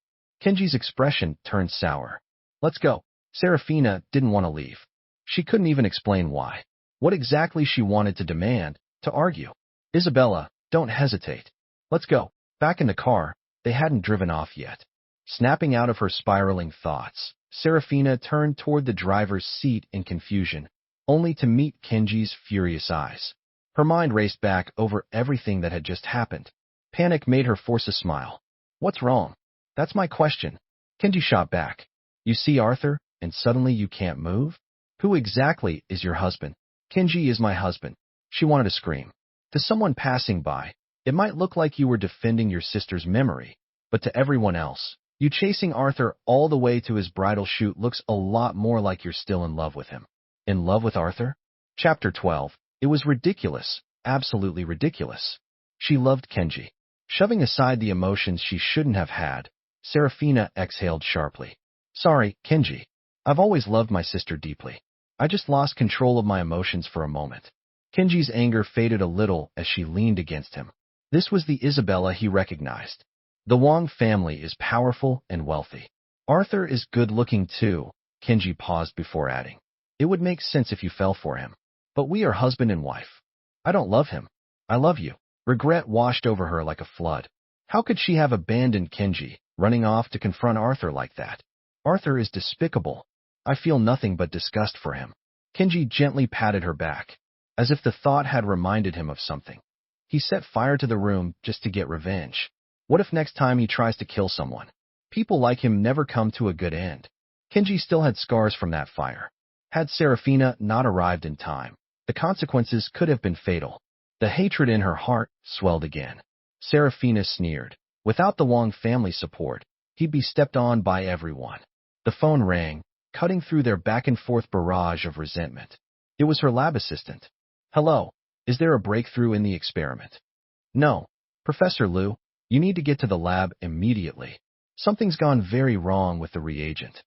Speaker 1: Kenji's expression turned sour. Let's go. Serafina didn't want to leave. She couldn't even explain why. What exactly she wanted to demand, to argue. Isabella, don't hesitate. Let's go. Back in the car, they hadn't driven off yet. Snapping out of her spiraling thoughts, Serafina turned toward the driver's seat in confusion, only to meet Kenji's furious eyes. Her mind raced back over everything that had just happened. Panic made her force a smile. What's wrong? That's my question. Kenji shot back. You see Arthur, and suddenly you can't move? Who exactly is your husband? Kenji is my husband. She wanted to scream. To someone passing by, it might look like you were defending your sister's memory, but to everyone else, you chasing Arthur all the way to his bridal shoot looks a lot more like you're still in love with him. In love with Arthur? Chapter 12. It was ridiculous, absolutely ridiculous. She loved Kenji. Shoving aside the emotions she shouldn't have had, Serafina exhaled sharply. Sorry, Kenji. I've always loved my sister deeply. I just lost control of my emotions for a moment. Kenji's anger faded a little as she leaned against him. This was the Isabella he recognized. The Wong family is powerful and wealthy. Arthur is good-looking too, Kenji paused before adding. It would make sense if you fell for him. But we are husband and wife. I don't love him. I love you. Regret washed over her like a flood. How could she have abandoned Kenji, running off to confront Arthur like that? Arthur is despicable. I feel nothing but disgust for him. Kenji gently patted her back, as if the thought had reminded him of something. He set fire to the room just to get revenge. What if next time he tries to kill someone? People like him never come to a good end. Kenji still had scars from that fire. Had Serafina not arrived in time, the consequences could have been fatal. The hatred in her heart swelled again. Serafina sneered. Without the Wong family support, he'd be stepped on by everyone. The phone rang, cutting through their back-and-forth barrage of resentment. It was her lab assistant. Hello, is there a breakthrough in the experiment? No. Professor Liu, you need to get to the lab immediately. Something's gone very wrong with the reagent.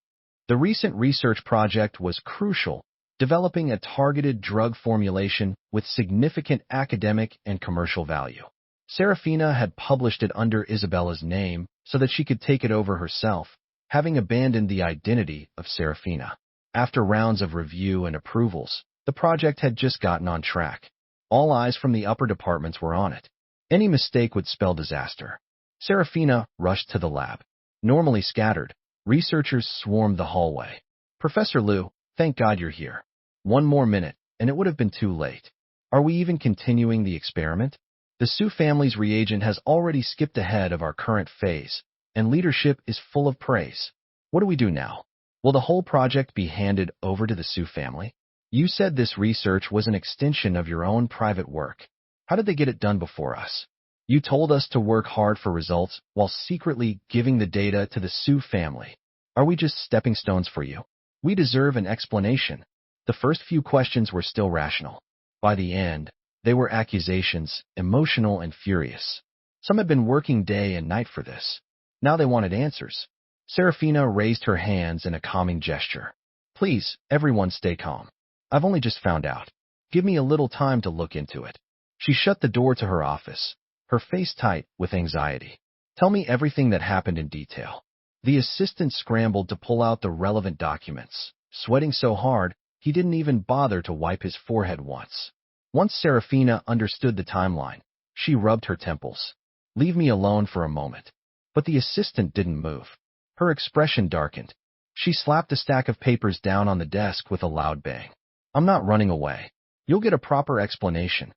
Speaker 1: The recent research project was crucial, developing a targeted drug formulation with significant academic and commercial value. Serafina had published it under Isabella's name so that she could take it over herself, having abandoned the identity of Serafina. After rounds of review and approvals, the project had just gotten on track. All eyes from the upper departments were on it. Any mistake would spell disaster. Serafina rushed to the lab. Normally scattered, researchers swarmed the hallway. Professor Liu, thank God you're here. One more minute, and it would have been too late. Are we even continuing the experiment? The Su family's reagent has already skipped ahead of our current phase, and leadership is full of praise. What do we do now? Will the whole project be handed over to the Su family? You said this research was an extension of your own private work. How did they get it done before us? You told us to work hard for results while secretly giving the data to the Su family. Are we just stepping stones for you? We deserve an explanation. The first few questions were still rational. By the end, they were accusations, emotional and furious. Some had been working day and night for this. Now they wanted answers. Serafina raised her hands in a calming gesture. Please, everyone stay calm. I've only just found out. Give me a little time to look into it. She shut the door to her office, her face tight with anxiety. Tell me everything that happened in detail. The assistant scrambled to pull out the relevant documents, sweating so hard he didn't even bother to wipe his forehead once. Once Serafina understood the timeline, she rubbed her temples. Leave me alone for a moment. But the assistant didn't move. Her expression darkened. She slapped a stack of papers down on the desk with a loud bang. I'm not running away. You'll get a proper explanation.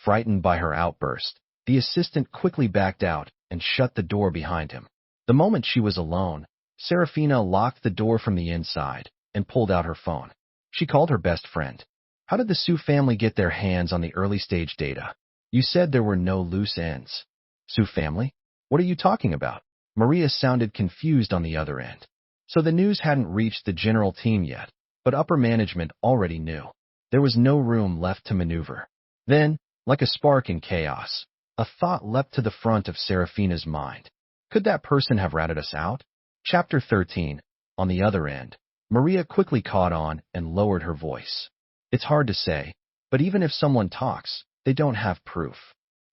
Speaker 1: Frightened by her outburst, the assistant quickly backed out and shut the door behind him. The moment she was alone, Serafina locked the door from the inside and pulled out her phone. She called her best friend. How did the Su family get their hands on the early-stage data? You said there were no loose ends. Su family? What are you talking about? Maria sounded confused on the other end. So the news hadn't reached the general team yet, but upper management already knew. There was no room left to maneuver. Then, like a spark in chaos, a thought leapt to the front of Serafina's mind. Could that person have ratted us out? Chapter 13. On the other end, Maria quickly caught on and lowered her voice. It's hard to say, but even if someone talks, they don't have proof.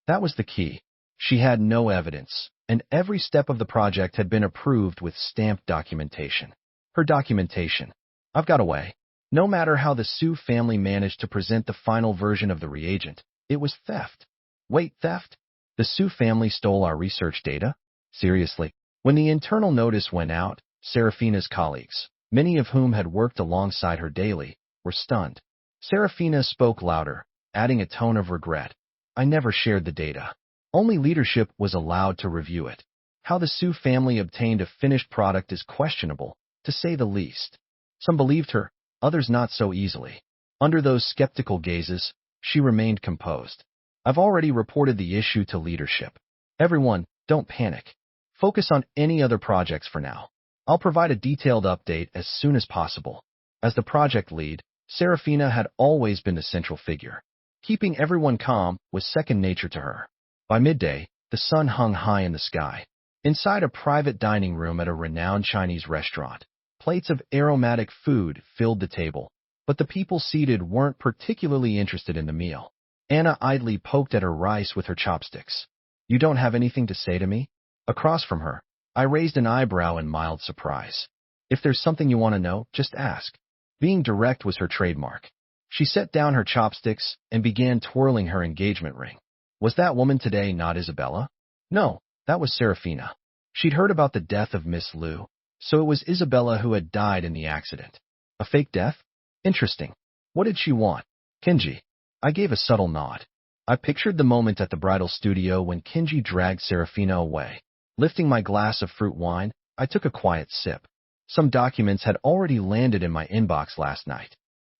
Speaker 1: That was the key. She had no evidence, and every step of the project had been approved with stamped documentation. Her documentation. I've got a way. No matter how the Su family managed to present the final version of the reagent, it was theft. Wait, theft? The Su family stole our research data? Seriously? When the internal notice went out, Serafina's colleagues, many of whom had worked alongside her daily, were stunned. Serafina spoke louder, adding a tone of regret. I never shared the data. Only leadership was allowed to review it. How the Su family obtained a finished product is questionable, to say the least. Some believed her, others not so easily. Under those skeptical gazes, she remained composed. I've already reported the issue to leadership. Everyone, don't panic. Focus on any other projects for now. I'll provide a detailed update as soon as possible. As the project lead, Serafina had always been the central figure. Keeping everyone calm was second nature to her. By midday, the sun hung high in the sky. Inside a private dining room at a renowned Chinese restaurant, plates of aromatic food filled the table, but the people seated weren't particularly interested in the meal. Anna idly poked at her rice with her chopsticks. You don't have anything to say to me? Across from her, I raised an eyebrow in mild surprise. If there's something you want to know, just ask. Being direct was her trademark. She set down her chopsticks and began twirling her engagement ring. Was that woman today not Isabella? No, that was Serafina. She'd heard about the death of Miss Liu, so it was Isabella who had died in the accident. A fake death? Interesting. What did she want? Kenji. I gave a subtle nod. I pictured the moment at the bridal studio when Kenji dragged Serafina away. Lifting my glass of fruit wine, I took a quiet sip. Some documents had already landed in my inbox last night.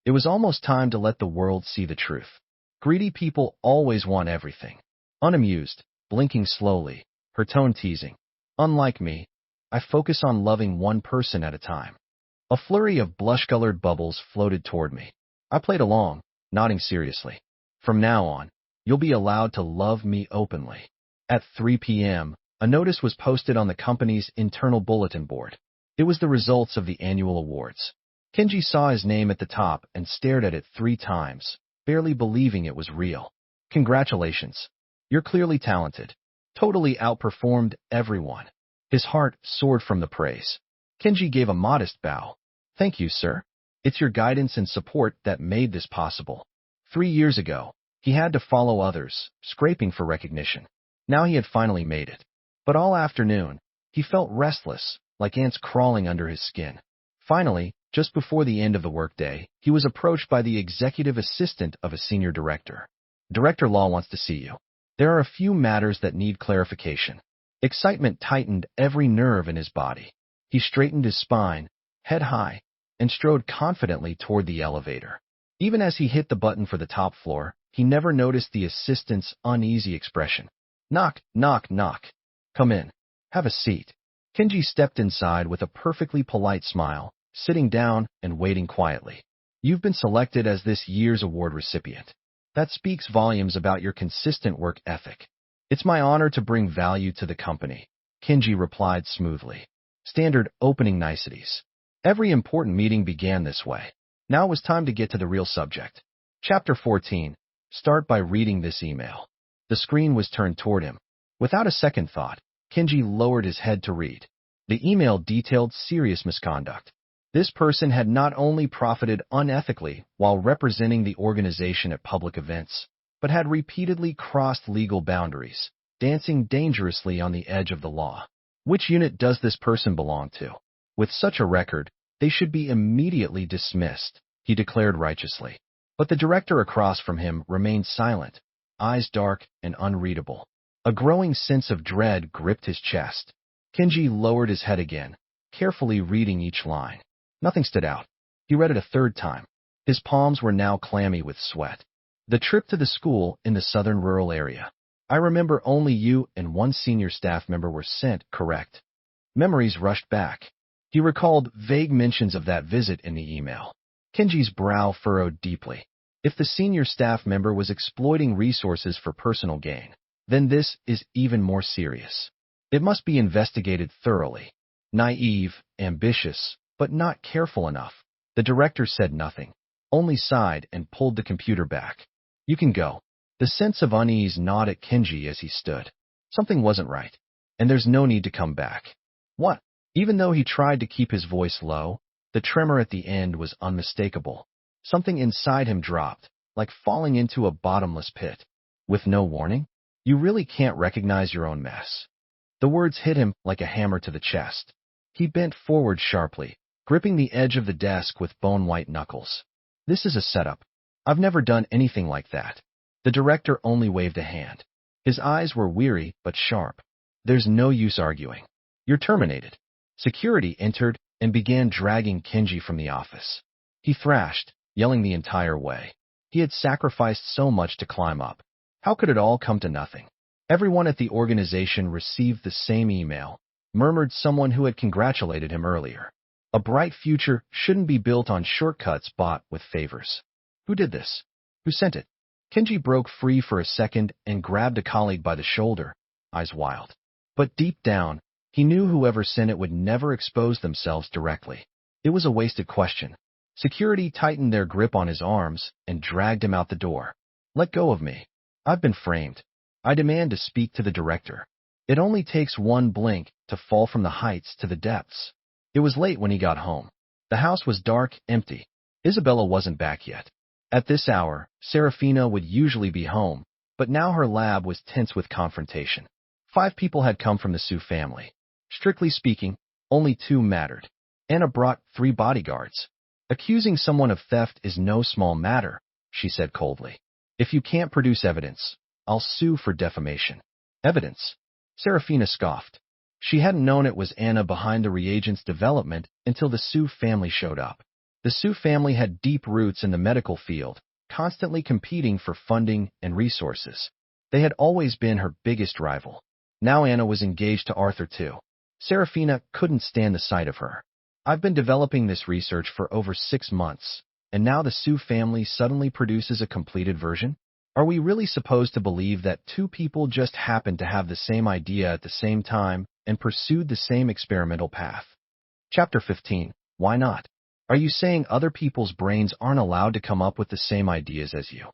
Speaker 1: It was almost time to let the world see the truth. Greedy people always want everything. Unamused, blinking slowly, her tone teasing. Unlike me, I focus on loving one person at a time. A flurry of blush-colored bubbles floated toward me. I played along, nodding seriously. From now on, you'll be allowed to love me openly. At 3 p.m., a notice was posted on the company's internal bulletin board. It was the results of the annual awards. Kenji saw his name at the top and stared at it 3 times, barely believing it was real. Congratulations. You're clearly talented. Totally outperformed everyone. His heart soared from the praise. Kenji gave a modest bow. Thank you, sir. It's your guidance and support that made this possible. 3 years ago, he had to follow others, scraping for recognition. Now he had finally made it. But all afternoon, he felt restless, like ants crawling under his skin. Finally, just before the end of the workday, he was approached by the executive assistant of a senior director. Director Law wants to see you. There are a few matters that need clarification. Excitement tightened every nerve in his body. He straightened his spine, head high, and strode confidently toward the elevator. Even as he hit the button for the top floor, he never noticed the assistant's uneasy expression. Knock, knock, knock. Come in. Have a seat. Kenji stepped inside with a perfectly polite smile, sitting down and waiting quietly. You've been selected as this year's award recipient. That speaks volumes about your consistent work ethic. It's my honor to bring value to the company, Kenji replied smoothly. Standard opening niceties. Every important meeting began this way. Now it was time to get to the real subject. Chapter 14. Start by reading this email. The screen was turned toward him. Without a second thought, Kenji lowered his head to read. The email detailed serious misconduct. This person had not only profited unethically while representing the organization at public events, but had repeatedly crossed legal boundaries, dancing dangerously on the edge of the law. Which unit does this person belong to? With such a record, they should be immediately dismissed, he declared righteously. But the director across from him remained silent, eyes dark and unreadable. A growing sense of dread gripped his chest. Kenji lowered his head again, carefully reading each line. Nothing stood out. He read it a third time. His palms were now clammy with sweat. The trip to the school in the southern rural area. I remember only you and one senior staff member were sent, correct? Memories rushed back. He recalled vague mentions of that visit in the email. Kenji's brow furrowed deeply. If the senior staff member was exploiting resources for personal gain, then this is even more serious. It must be investigated thoroughly. Naive, ambitious, but not careful enough. The director said nothing, only sighed and pulled the computer back. You can go. The sense of unease gnawed at Kenji as he stood. Something wasn't right, and there's no need to come back. What? Even though he tried to keep his voice low, the tremor at the end was unmistakable. Something inside him dropped, like falling into a bottomless pit. With no warning? You really can't recognize your own mess. The words hit him like a hammer to the chest. He bent forward sharply, gripping the edge of the desk with bone-white knuckles. This is a setup. I've never done anything like that. The director only waved a hand. His eyes were weary but sharp. There's no use arguing. You're terminated. Security entered and began dragging Kenji from the office. He thrashed, yelling the entire way. He had sacrificed so much to climb up. How could it all come to nothing? Everyone at the organization received the same email, murmured someone who had congratulated him earlier. A bright future shouldn't be built on shortcuts bought with favors. Who did this? Who sent it? Kenji broke free for a second and grabbed a colleague by the shoulder, eyes wild. But deep down, he knew whoever sent it would never expose themselves directly. It was a wasted question. Security tightened their grip on his arms and dragged him out the door. Let go of me. I've been framed. I demand to speak to the director. It only takes one blink to fall from the heights to the depths. It was late when he got home. The house was dark, empty. Isabella wasn't back yet. At this hour, Serafina would usually be home, but now her lab was tense with confrontation. 5 people had come from the Sue family. Strictly speaking, only 2 mattered. Anna brought 3 bodyguards. Accusing someone of theft is no small matter, she said coldly. If you can't produce evidence, I'll sue for defamation. Evidence? Serafina scoffed. She hadn't known it was Anna behind the reagent's development until the Sue family showed up. The Sue family had deep roots in the medical field, constantly competing for funding and resources. They had always been her biggest rival. Now Anna was engaged to Arthur too. Serafina couldn't stand the sight of her. I've been developing this research for over 6 months, and now the Sue family suddenly produces a completed version? Are we really supposed to believe that 2 people just happened to have the same idea at the same time and pursued the same experimental path? Chapter 15. Why not? Are you saying other people's brains aren't allowed to come up with the same ideas as you?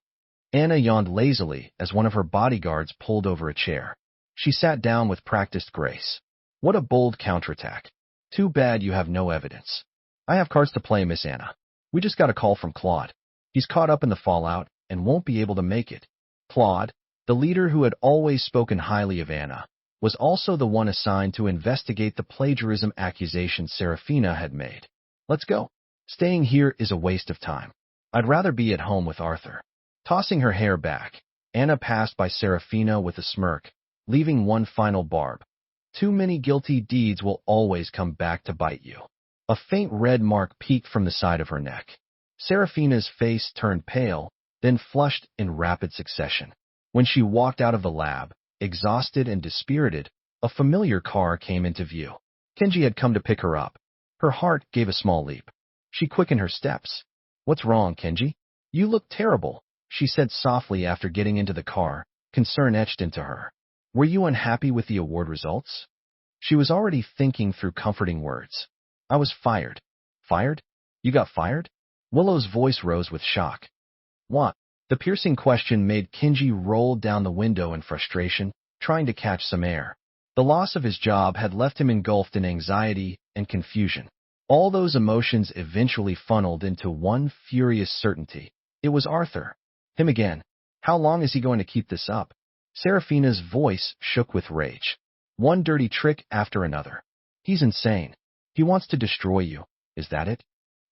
Speaker 1: Anna yawned lazily as one of her bodyguards pulled over a chair. She sat down with practiced grace. What a bold counterattack. Too bad you have no evidence. I have cards to play, Miss Anna. We just got a call from Claude. He's caught up in the fallout and won't be able to make it. Claude, the leader who had always spoken highly of Anna, was also the one assigned to investigate the plagiarism accusation Serafina had made. Let's go. Staying here is a waste of time. I'd rather be at home with Arthur. Tossing her hair back, Anna passed by Serafina with a smirk, leaving one final barb. Too many guilty deeds will always come back to bite you. A faint red mark peeked from the side of her neck. Serafina's face turned pale, then flushed in rapid succession. When she walked out of the lab, exhausted and dispirited, a familiar car came into view. Kenji had come to pick her up. Her heart gave a small leap. She quickened her steps. What's wrong, Kenji? You look terrible, she said softly after getting into the car, concern etched into her. Were you unhappy with the award results? She was already thinking through comforting words. I was fired. Fired? You got fired? Willow's voice rose with shock. What? The piercing question made Kenji roll down the window in frustration, trying to catch some air. The loss of his job had left him engulfed in anxiety and confusion. All those emotions eventually funneled into one furious certainty. It was Arthur. Him again. How long is he going to keep this up? Serafina's voice shook with rage. One dirty trick after another. He's insane. He wants to destroy you. Is that it?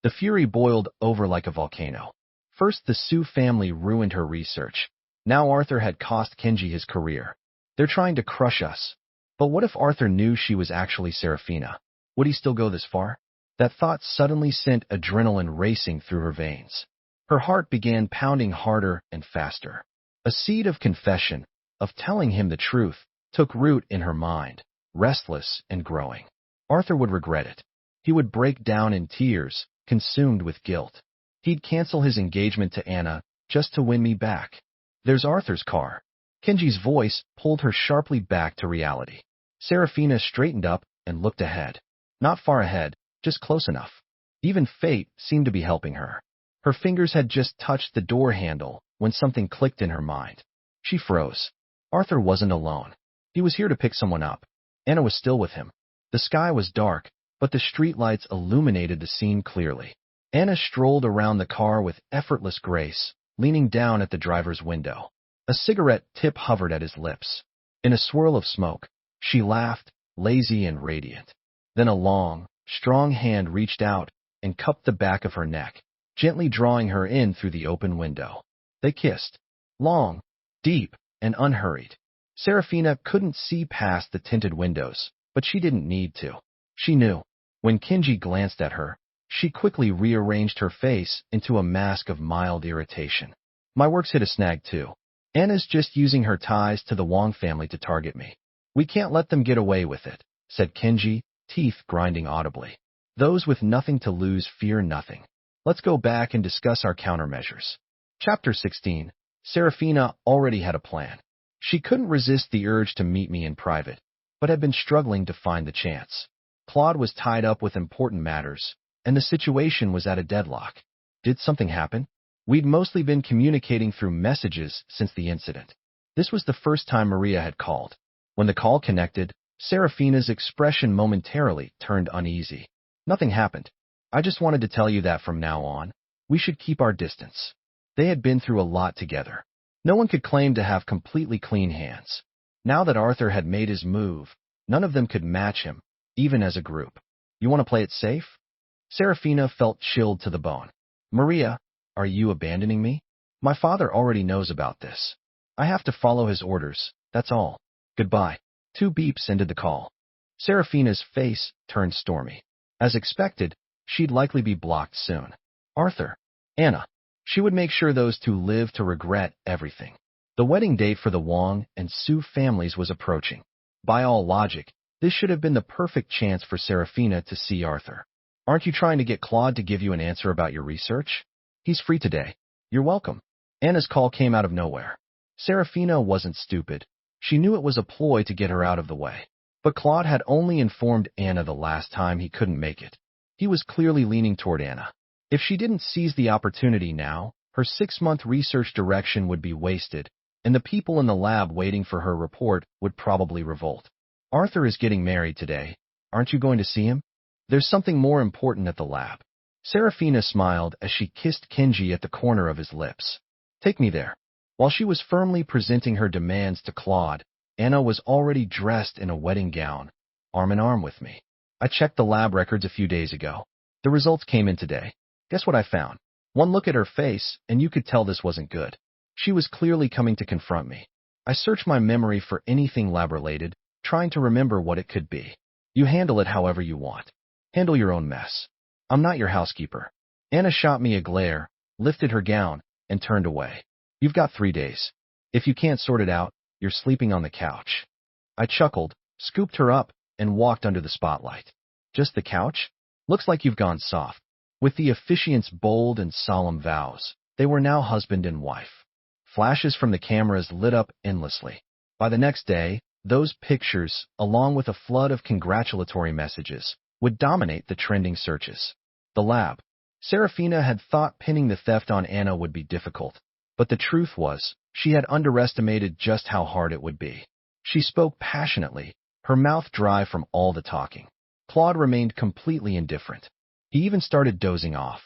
Speaker 1: The fury boiled over like a volcano. First, the Sue family ruined her research. Now Arthur had cost Kenji his career. They're trying to crush us. But what if Arthur knew she was actually Serafina? Would he still go this far? That thought suddenly sent adrenaline racing through her veins. Her heart began pounding harder and faster. A seed of confession, of telling him the truth, took root in her mind, restless and growing. Arthur would regret it. He would break down in tears, consumed with guilt. He'd cancel his engagement to Anna just to win me back. There's Arthur's car. Kenji's voice pulled her sharply back to reality. Serafina straightened up and looked ahead. Not far ahead, just close enough. Even fate seemed to be helping her. Her fingers had just touched the door handle when something clicked in her mind. She froze. Arthur wasn't alone. He was here to pick someone up. Anna was still with him. The sky was dark, but the streetlights illuminated the scene clearly. Anna strolled around the car with effortless grace, leaning down at the driver's window. A cigarette tip hovered at his lips. In a swirl of smoke, she laughed, lazy and radiant. Then a long, strong hand reached out and cupped the back of her neck, gently drawing her in through the open window. They kissed. Long, deep, and unhurried. Serafina couldn't see past the tinted windows, but she didn't need to. She knew. When Kenji glanced at her, she quickly rearranged her face into a mask of mild irritation. My work's hit a snag too. Anna's just using her ties to the Wong family to target me. We can't let them get away with it, said Kenji, teeth grinding audibly. Those with nothing to lose fear nothing. Let's go back and discuss our countermeasures. Chapter 16. Serafina already had a plan. She couldn't resist the urge to meet me in private, but had been struggling to find the chance. Claude was tied up with important matters, and the situation was at a deadlock. Did something happen? We'd mostly been communicating through messages since the incident. This was the first time Maria had called. When the call connected, Serafina's expression momentarily turned uneasy. Nothing happened. I just wanted to tell you that from now on, we should keep our distance. They had been through a lot together. No one could claim to have completely clean hands. Now that Arthur had made his move, none of them could match him, even as a group. You want to play it safe? Serafina felt chilled to the bone. Maria, are you abandoning me? My father already knows about this. I have to follow his orders, that's all. Goodbye. 2 beeps ended the call. Serafina's face turned stormy. As expected, she'd likely be blocked soon. Arthur. Anna. She would make sure those two lived to regret everything. The wedding date for the Wong and Su families was approaching. By all logic, this should have been the perfect chance for Serafina to see Arthur. Aren't you trying to get Claude to give you an answer about your research? He's free today. You're welcome. Anna's call came out of nowhere. Serafina wasn't stupid. She knew it was a ploy to get her out of the way. But Claude had only informed Anna the last time he couldn't make it. He was clearly leaning toward Anna. If she didn't seize the opportunity now, her 6-month research direction would be wasted, and the people in the lab waiting for her report would probably revolt. Arthur is getting married today. Aren't you going to see him? There's something more important at the lab. Serafina smiled as she kissed Kenji at the corner of his lips. Take me there. While she was firmly presenting her demands to Claude, Anna was already dressed in a wedding gown, arm in arm with me. I checked the lab records a few days ago. The results came in today. Guess what I found? One look at her face, and you could tell this wasn't good. She was clearly coming to confront me. I searched my memory for anything lab-related, trying to remember what it could be. You handle it however you want. Handle your own mess. I'm not your housekeeper. Anna shot me a glare, lifted her gown, and turned away. You've got 3 days. If you can't sort it out, you're sleeping on the couch. I chuckled, scooped her up, and walked under the spotlight. Just the couch? Looks like you've gone soft. With the officiant's bold and solemn vows, they were now husband and wife. Flashes from the cameras lit up endlessly. By the next day, those pictures, along with a flood of congratulatory messages, would dominate the trending searches. The lab. Serafina had thought pinning the theft on Anna would be difficult, but the truth was, she had underestimated just how hard it would be. She spoke passionately, her mouth dry from all the talking. Claude remained completely indifferent. He even started dozing off.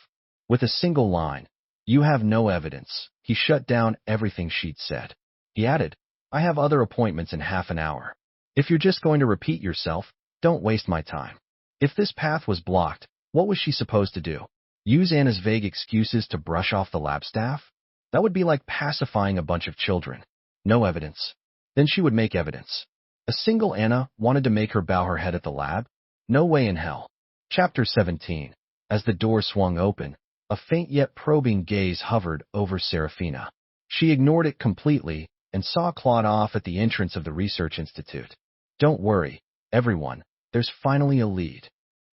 Speaker 1: With a single line, "You have no evidence," he shut down everything she'd said. He added, "I have other appointments in half an hour. If you're just going to repeat yourself, don't waste my time." If this path was blocked, what was she supposed to do? Use Anna's vague excuses to brush off the lab staff? That would be like pacifying a bunch of children. No evidence. Then she would make evidence. A single Anna wanted to make her bow her head at the lab? No way in hell. Chapter 17. As the door swung open, a faint yet probing gaze hovered over Serafina. She ignored it completely and saw Claude off at the entrance of the research institute. Don't worry, everyone, there's finally a lead.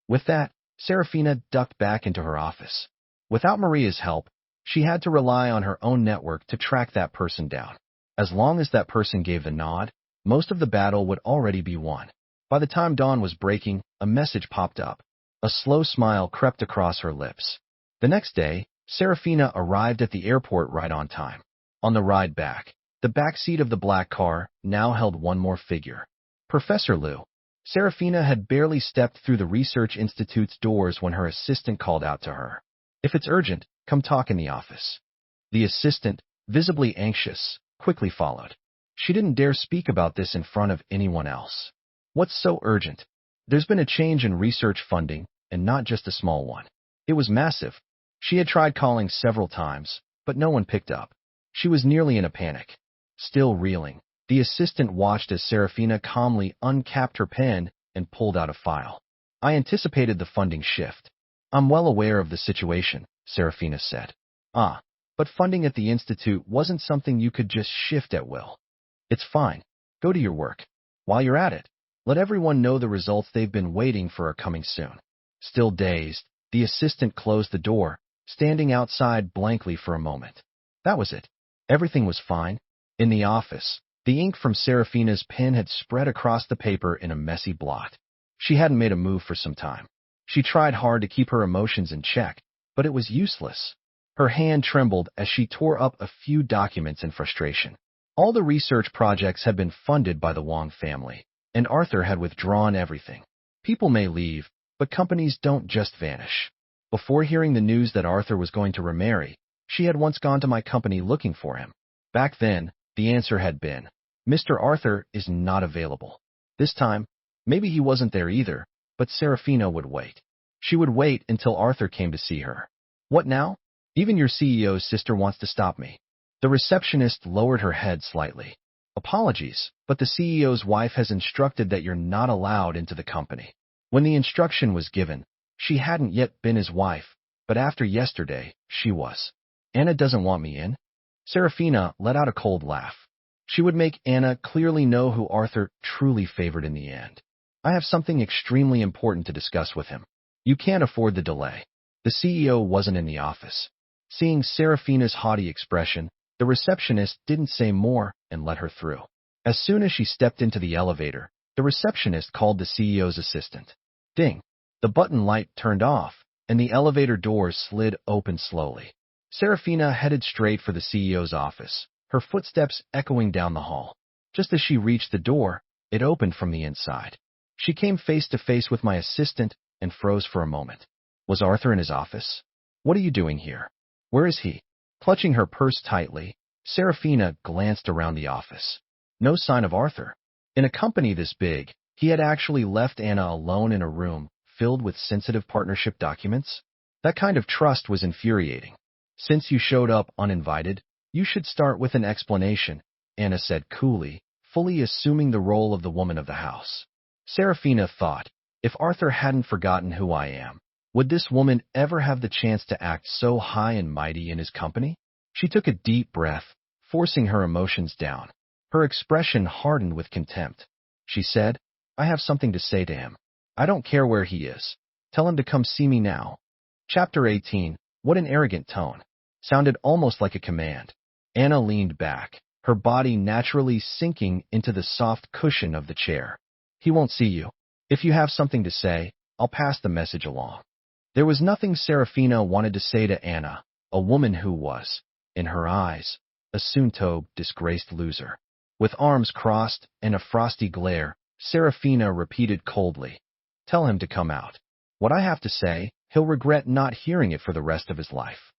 Speaker 1: With that, Serafina ducked back into her office. Without Maria's help, she had to rely on her own network to track that person down. As long as that person gave the nod, most of the battle would already be won. By the time dawn was breaking, a message popped up. A slow smile crept across her lips. The next day, Serafina arrived at the airport right on time. On the ride back, the back seat of the black car now held one more figure. Professor Liu. Serafina had barely stepped through the research institute's doors when her assistant called out to her. If it's urgent, come talk in the office. The assistant, visibly anxious, quickly followed. She didn't dare speak about this in front of anyone else. What's so urgent? There's been a change in research funding, and not just a small one. It was massive. She had tried calling several times, but no one picked up. She was nearly in a panic. Still reeling, the assistant watched as Serafina calmly uncapped her pen and pulled out a file. I anticipated the funding shift. I'm well aware of the situation, Serafina said. Ah, but funding at the Institute wasn't something you could just shift at will. It's fine. Go to your work. While you're at it, let everyone know the results they've been waiting for are coming soon. Still dazed, the assistant closed the door, standing outside blankly for a moment. That was it. Everything was fine. In the office, the ink from Serafina's pen had spread across the paper in a messy blot. She hadn't made a move for some time. She tried hard to keep her emotions in check, but it was useless. Her hand trembled as she tore up a few documents in frustration. All the research projects had been funded by the Wong family, and Arthur had withdrawn everything. People may leave, but companies don't just vanish. Before hearing the news that Arthur was going to remarry, she had once gone to my company looking for him. Back then, the answer had been, Mr. Arthur is not available. This time, maybe he wasn't there either, but Serafina would wait. She would wait until Arthur came to see her. What now? Even your CEO's sister wants to stop me. The receptionist lowered her head slightly. Apologies, but the CEO's wife has instructed that you're not allowed into the company. When the instruction was given, she hadn't yet been his wife, but after yesterday, she was. Anna doesn't want me in? Serafina let out a cold laugh. She would make Anna clearly know who Arthur truly favored in the end. I have something extremely important to discuss with him. You can't afford the delay. The CEO wasn't in the office. Seeing Serafina's haughty expression, the receptionist didn't say more and let her through. As soon as she stepped into the elevator, the receptionist called the CEO's assistant. Ding! The button light turned off, and the elevator doors slid open slowly. Serafina headed straight for the CEO's office, her footsteps echoing down the hall. Just as she reached the door, it opened from the inside. She came face to face with my assistant and froze for a moment. Was Arthur in his office? What are you doing here? Where is he? Clutching her purse tightly, Serafina glanced around the office. No sign of Arthur. In a company this big, he had actually left Anna alone in a room filled with sensitive partnership documents? That kind of trust was infuriating. Since you showed up uninvited, you should start with an explanation, Anna said coolly, fully assuming the role of the woman of the house. Serafina thought, if Arthur hadn't forgotten who I am, would this woman ever have the chance to act so high and mighty in his company? She took a deep breath, forcing her emotions down. Her expression hardened with contempt. She said, I have something to say to him. I don't care where he is. Tell him to come see me now. Chapter 18. What an arrogant tone. Sounded almost like a command. Anna leaned back, her body naturally sinking into the soft cushion of the chair. He won't see you. If you have something to say, I'll pass the message along. There was nothing Serafina wanted to say to Anna, a woman who was, in her eyes, a soon-to disgraced loser. With arms crossed and a frosty glare, Serafina repeated coldly, Tell him to come out. What I have to say, he'll regret not hearing it for the rest of his life.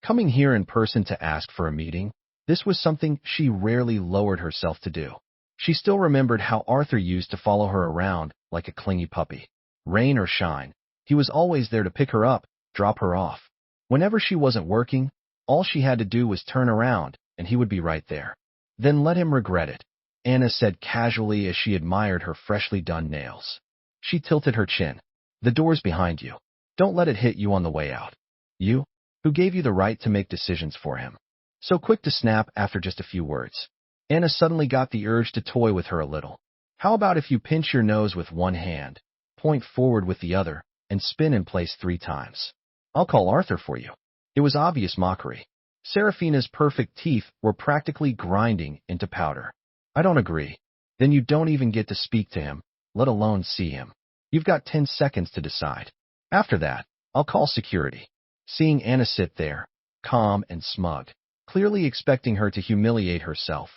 Speaker 1: Coming here in person to ask for a meeting, this was something she rarely lowered herself to do. She still remembered how Arthur used to follow her around like a clingy puppy. Rain or shine, he was always there to pick her up, drop her off. Whenever she wasn't working, all she had to do was turn around, and he would be right there. Then let him regret it, Anna said casually as she admired her freshly done nails. She tilted her chin. The door's behind you. Don't let it hit you on the way out. You? Who gave you the right to make decisions for him? So quick to snap after just a few words. Anna suddenly got the urge to toy with her a little. How about if you pinch your nose with one hand, point forward with the other, and spin in place 3 times? I'll call Arthur for you. It was obvious mockery. Serafina's perfect teeth were practically grinding into powder. I don't agree. Then you don't even get to speak to him, let alone see him. You've got 10 seconds to decide. After that, I'll call security. Seeing Anna sit there, calm and smug, clearly expecting her to humiliate herself,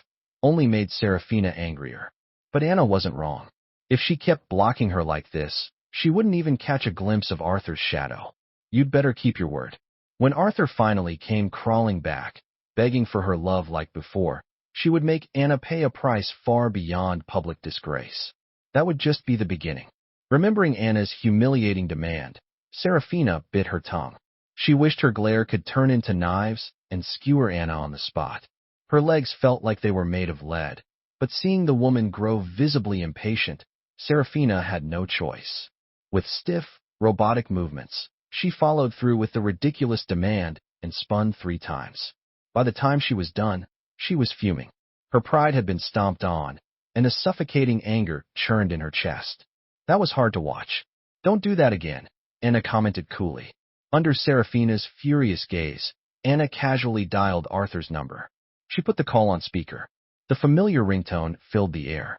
Speaker 1: only made Serafina angrier. But Anna wasn't wrong. If she kept blocking her like this, she wouldn't even catch a glimpse of Arthur's shadow. You'd better keep your word. When Arthur finally came crawling back, begging for her love like before, she would make Anna pay a price far beyond public disgrace. That would just be the beginning. Remembering Anna's humiliating demand, Serafina bit her tongue. She wished her glare could turn into knives and skewer Anna on the spot. Her legs felt like they were made of lead, but seeing the woman grow visibly impatient, Serafina had no choice. With stiff, robotic movements, she followed through with the ridiculous demand and spun 3 times. By the time she was done, she was fuming. Her pride had been stomped on, and a suffocating anger churned in her chest. That was hard to watch. "Don't do that again," Anna commented coolly. Under Serafina's furious gaze, Anna casually dialed Arthur's number. She put the call on speaker. The familiar ringtone filled the air.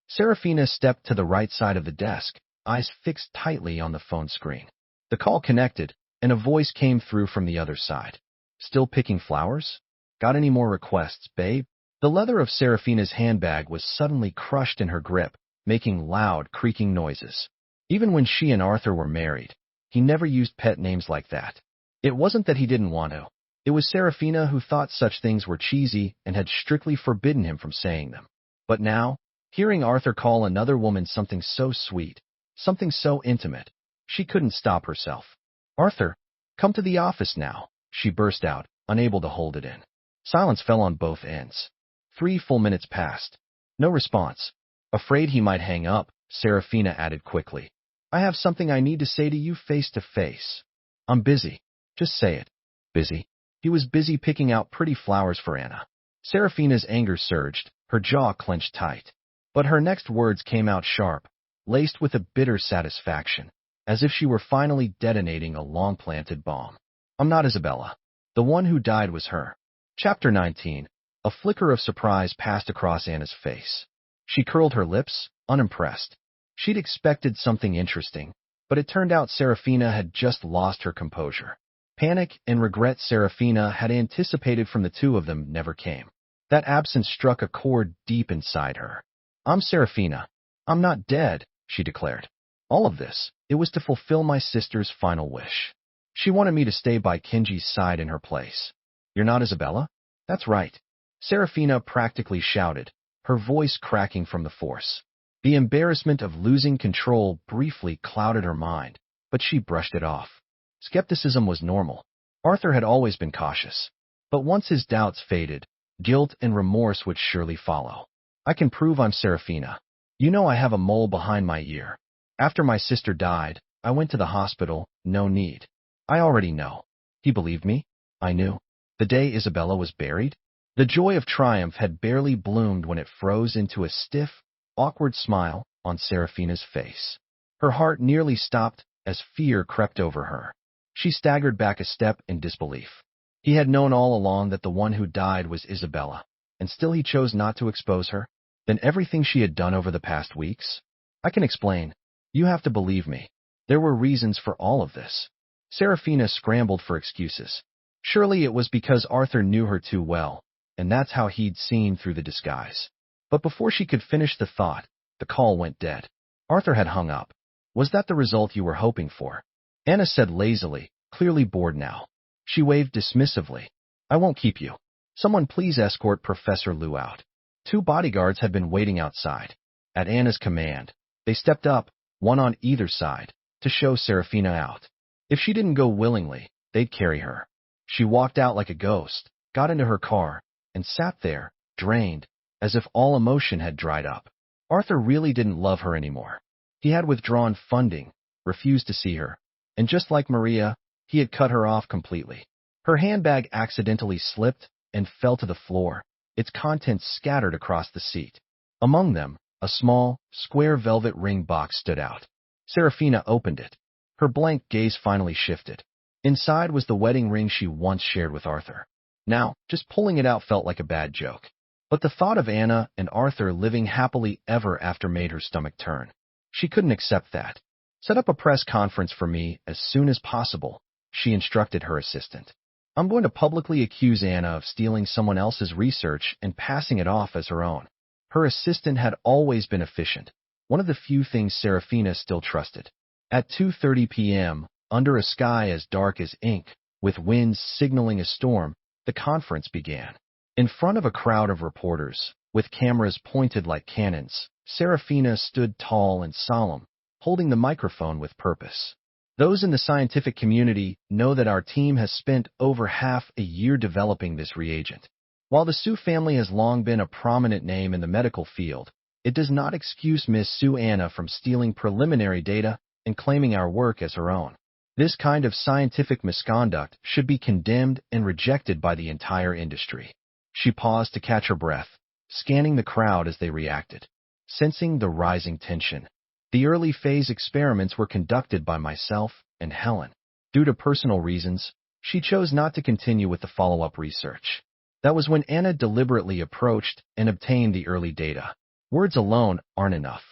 Speaker 1: Serafina stepped to the right side of the desk, eyes fixed tightly on the phone screen. The call connected, and a voice came through from the other side. "Still picking flowers? Got any more requests, babe?" The leather of Serafina's handbag was suddenly crushed in her grip, making loud, creaking noises. Even when she and Arthur were married, he never used pet names like that. It wasn't that he didn't want to. It was Serafina who thought such things were cheesy and had strictly forbidden him from saying them. But now, hearing Arthur call another woman something so sweet, something so intimate, she couldn't stop herself. "Arthur, come to the office now," she burst out, unable to hold it in. Silence fell on both ends. 3 full minutes passed. No response. Afraid he might hang up, Serafina added quickly. "I have something I need to say to you face to face." "I'm busy." "Just say it." "Busy?" He was busy picking out pretty flowers for Anna. Serafina's anger surged, her jaw clenched tight. But her next words came out sharp, laced with a bitter satisfaction, as if she were finally detonating a long-planted bomb. "I'm not Isabella. The one who died was her." Chapter 19. A flicker of surprise passed across Anna's face. She curled her lips, unimpressed. She'd expected something interesting, but it turned out Serafina had just lost her composure. Panic and regret Serafina had anticipated from the two of them never came. That absence struck a chord deep inside her. "I'm Serafina. I'm not dead," she declared. "All of this, it was to fulfill my sister's final wish. She wanted me to stay by Kenji's side in her place." "You're not Isabella?" "That's right," Serafina practically shouted, her voice cracking from the force. The embarrassment of losing control briefly clouded her mind, but she brushed it off. Skepticism was normal. Arthur had always been cautious. But once his doubts faded, guilt and remorse would surely follow. "I can prove I'm Serafina. You know I have a mole behind my ear. After my sister died, I went to the hospital, no need. I already know." He believed me. I knew. The day Isabella was buried, the joy of triumph had barely bloomed when it froze into a stiff, awkward smile on Serafina's face. Her heart nearly stopped as fear crept over her. She staggered back a step in disbelief. He had known all along that the one who died was Isabella, and still he chose not to expose her. Then everything she had done over the past weeks? "I can explain. You have to believe me. There were reasons for all of this." Serafina scrambled for excuses. Surely it was because Arthur knew her too well, and that's how he'd seen through the disguise. But before she could finish the thought, the call went dead. Arthur had hung up. "Was that the result you were hoping for?" Anna said lazily, clearly bored now. She waved dismissively. "I won't keep you. Someone please escort Professor Liu out." 2 bodyguards had been waiting outside. At Anna's command, they stepped up, one on either side, to show Serafina out. If she didn't go willingly, they'd carry her. She walked out like a ghost, got into her car, and sat there, drained, as if all emotion had dried up. Arthur really didn't love her anymore. He had withdrawn funding, refused to see her, and just like Maria, he had cut her off completely. Her handbag accidentally slipped and fell to the floor, its contents scattered across the seat. Among them, a small, square velvet ring box stood out. Serafina opened it. Her blank gaze finally shifted. Inside was the wedding ring she once shared with Arthur. Now, just pulling it out felt like a bad joke. But the thought of Anna and Arthur living happily ever after made her stomach turn. She couldn't accept that. "Set up a press conference for me as soon as possible," she instructed her assistant. "I'm going to publicly accuse Anna of stealing someone else's research and passing it off as her own." Her assistant had always been efficient, one of the few things Serafina still trusted. At 2:30 p.m., under a sky as dark as ink, with winds signaling a storm, the conference began. In front of a crowd of reporters, with cameras pointed like cannons, Serafina stood tall and solemn, holding the microphone with purpose. "Those in the scientific community know that our team has spent over half a year developing this reagent. While the Su family has long been a prominent name in the medical field, it does not excuse Miss Su Anna from stealing preliminary data and claiming our work as her own. This kind of scientific misconduct should be condemned and rejected by the entire industry. She paused to catch her breath, scanning the crowd as they reacted. Sensing the rising tension, the early phase experiments were conducted by myself and Helen. Due to personal reasons, she chose not to continue with the follow-up research. That was when Anna deliberately approached and obtained the early data. Words alone aren't enough.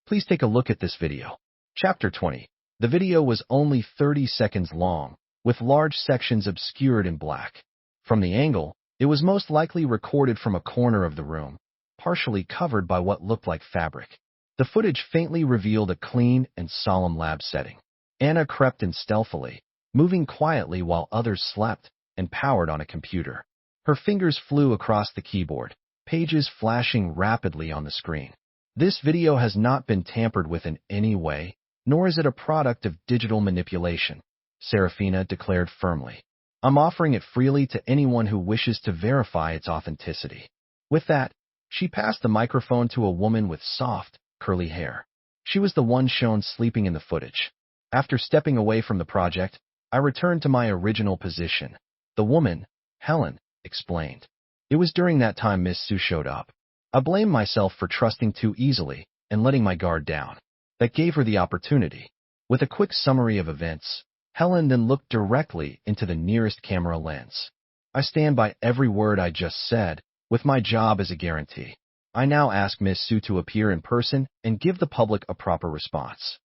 Speaker 1: Please take a look at this video. Chapter 20. The video was only 30 seconds long, with large sections obscured in black. From the angle, it was most likely recorded from a corner of the room, partially covered by what looked like fabric. The footage faintly revealed a clean and solemn lab setting. Anna crept in stealthily, moving quietly while others slept, and powered on a computer. Her fingers flew across the keyboard, pages flashing rapidly on the screen. This video has not been tampered with in any way, nor is it a product of digital manipulation, Serafina declared firmly. I'm offering it freely to anyone who wishes to verify its authenticity. With that, she passed the microphone to a woman with soft, curly hair. She was the one shown sleeping in the footage. After stepping away from the project, I returned to my original position. The woman, Helen, explained. It was during that time Miss Sue showed up. I blame myself for trusting too easily and letting my guard down. That gave her the opportunity. With a quick summary of events, Helen then looked directly into the nearest camera lens. I stand by every word I just said, with my job as a guarantee. I now ask Miss Sue to appear in person and give the public a proper response.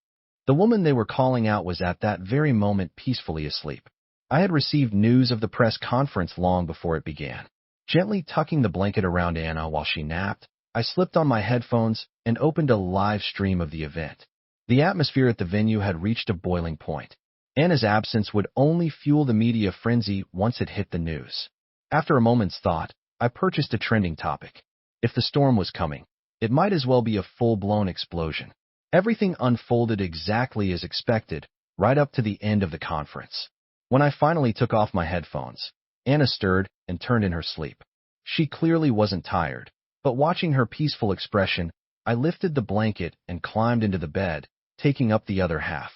Speaker 1: The woman they were calling out was at that very moment peacefully asleep. I had received news of the press conference long before it began. Gently tucking the blanket around Anna while she napped, I slipped on my headphones and opened a live stream of the event. The atmosphere at the venue had reached a boiling point. Anna's absence would only fuel the media frenzy once it hit the news. After a moment's thought, I purchased a trending topic. If the storm was coming, it might as well be a full-blown explosion. Everything unfolded exactly as expected, right up to the end of the conference. When I finally took off my headphones, Anna stirred and turned in her sleep. She clearly wasn't tired, but watching her peaceful expression, I lifted the blanket and climbed into the bed, taking up the other half.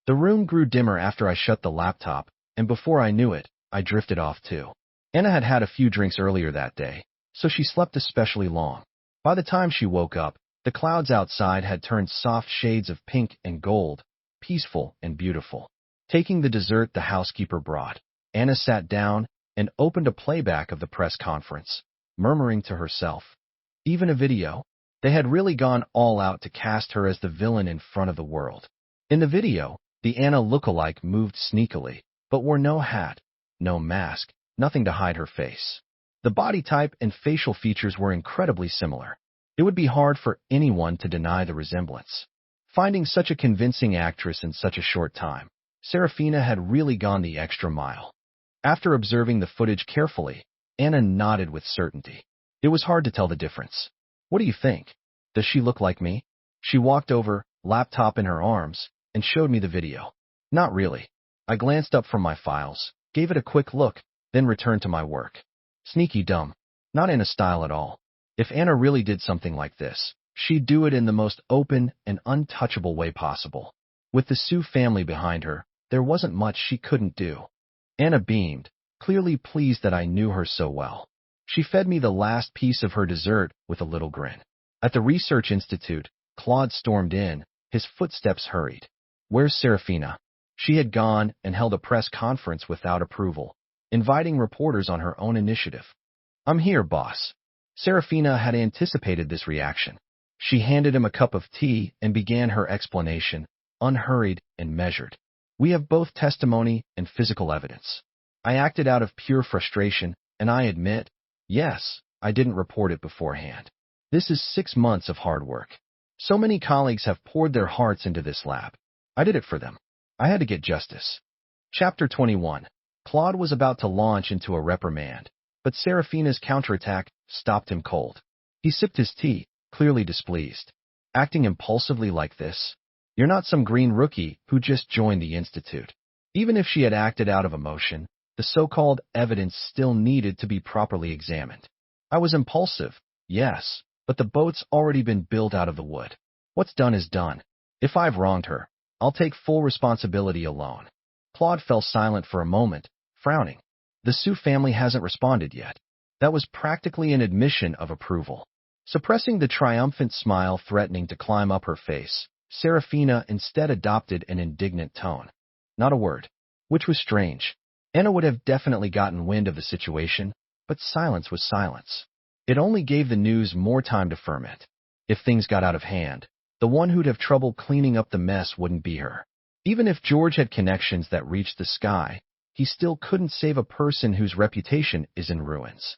Speaker 1: The room grew dimmer after I shut the laptop, and before I knew it, I drifted off too. Anna had had a few drinks earlier that day, so she slept especially long. By the time she woke up, the clouds outside had turned soft shades of pink and gold, peaceful and beautiful. Taking the dessert the housekeeper brought, Anna sat down and opened a playback of the press conference, murmuring to herself. Even a video? They had really gone all out to cast her as the villain in front of the world. In the video, the Anna lookalike moved sneakily, but wore no hat, no mask, nothing to hide her face. The body type and facial features were incredibly similar. It would be hard for anyone to deny the resemblance. Finding such a convincing actress in such a short time, Serafina had really gone the extra mile. After observing the footage carefully, Anna nodded with certainty. It was hard to tell the difference. What do you think? Does she look like me? She walked over, laptop in her arms, and showed me the video. Not really. I glanced up from my files, gave it a quick look, then returned to my work. Sneaky dumb. Not Anna's style at all. If Anna really did something like this, she'd do it in the most open and untouchable way possible. With the Sue family behind her, there wasn't much she couldn't do. Anna beamed, clearly pleased that I knew her so well. She fed me the last piece of her dessert with a little grin. At the research institute, Claude stormed in, his footsteps hurried. Where's Serafina? She had gone and held a press conference without approval, inviting reporters on her own initiative. I'm here, boss. Serafina had anticipated this reaction. She handed him a cup of tea and began her explanation, unhurried and measured. We have both testimony and physical evidence. I acted out of pure frustration, and I admit, yes, I didn't report it beforehand. This is 6 months of hard work. So many colleagues have poured their hearts into this lab. I did it for them. I had to get justice. Chapter 21. Claude was about to launch into a reprimand, but Serafina's counterattack stopped him cold. He sipped his tea, clearly displeased. Acting impulsively like this? You're not some green rookie who just joined the institute. Even if she had acted out of emotion, the so-called evidence still needed to be properly examined. I was impulsive, yes, but the boat's already been built out of the wood. What's done is done. If I've wronged her, I'll take full responsibility alone. Claude fell silent for a moment, frowning. The Sue family hasn't responded yet. That was practically an admission of approval. Suppressing the triumphant smile threatening to climb up her face, Serafina instead adopted an indignant tone. Not a word. Which was strange. Anna would have definitely gotten wind of the situation, but silence was silence. It only gave the news more time to ferment. If things got out of hand, the one who'd have trouble cleaning up the mess wouldn't be her. Even if George had connections that reached the sky, he still couldn't save a person whose reputation is in ruins.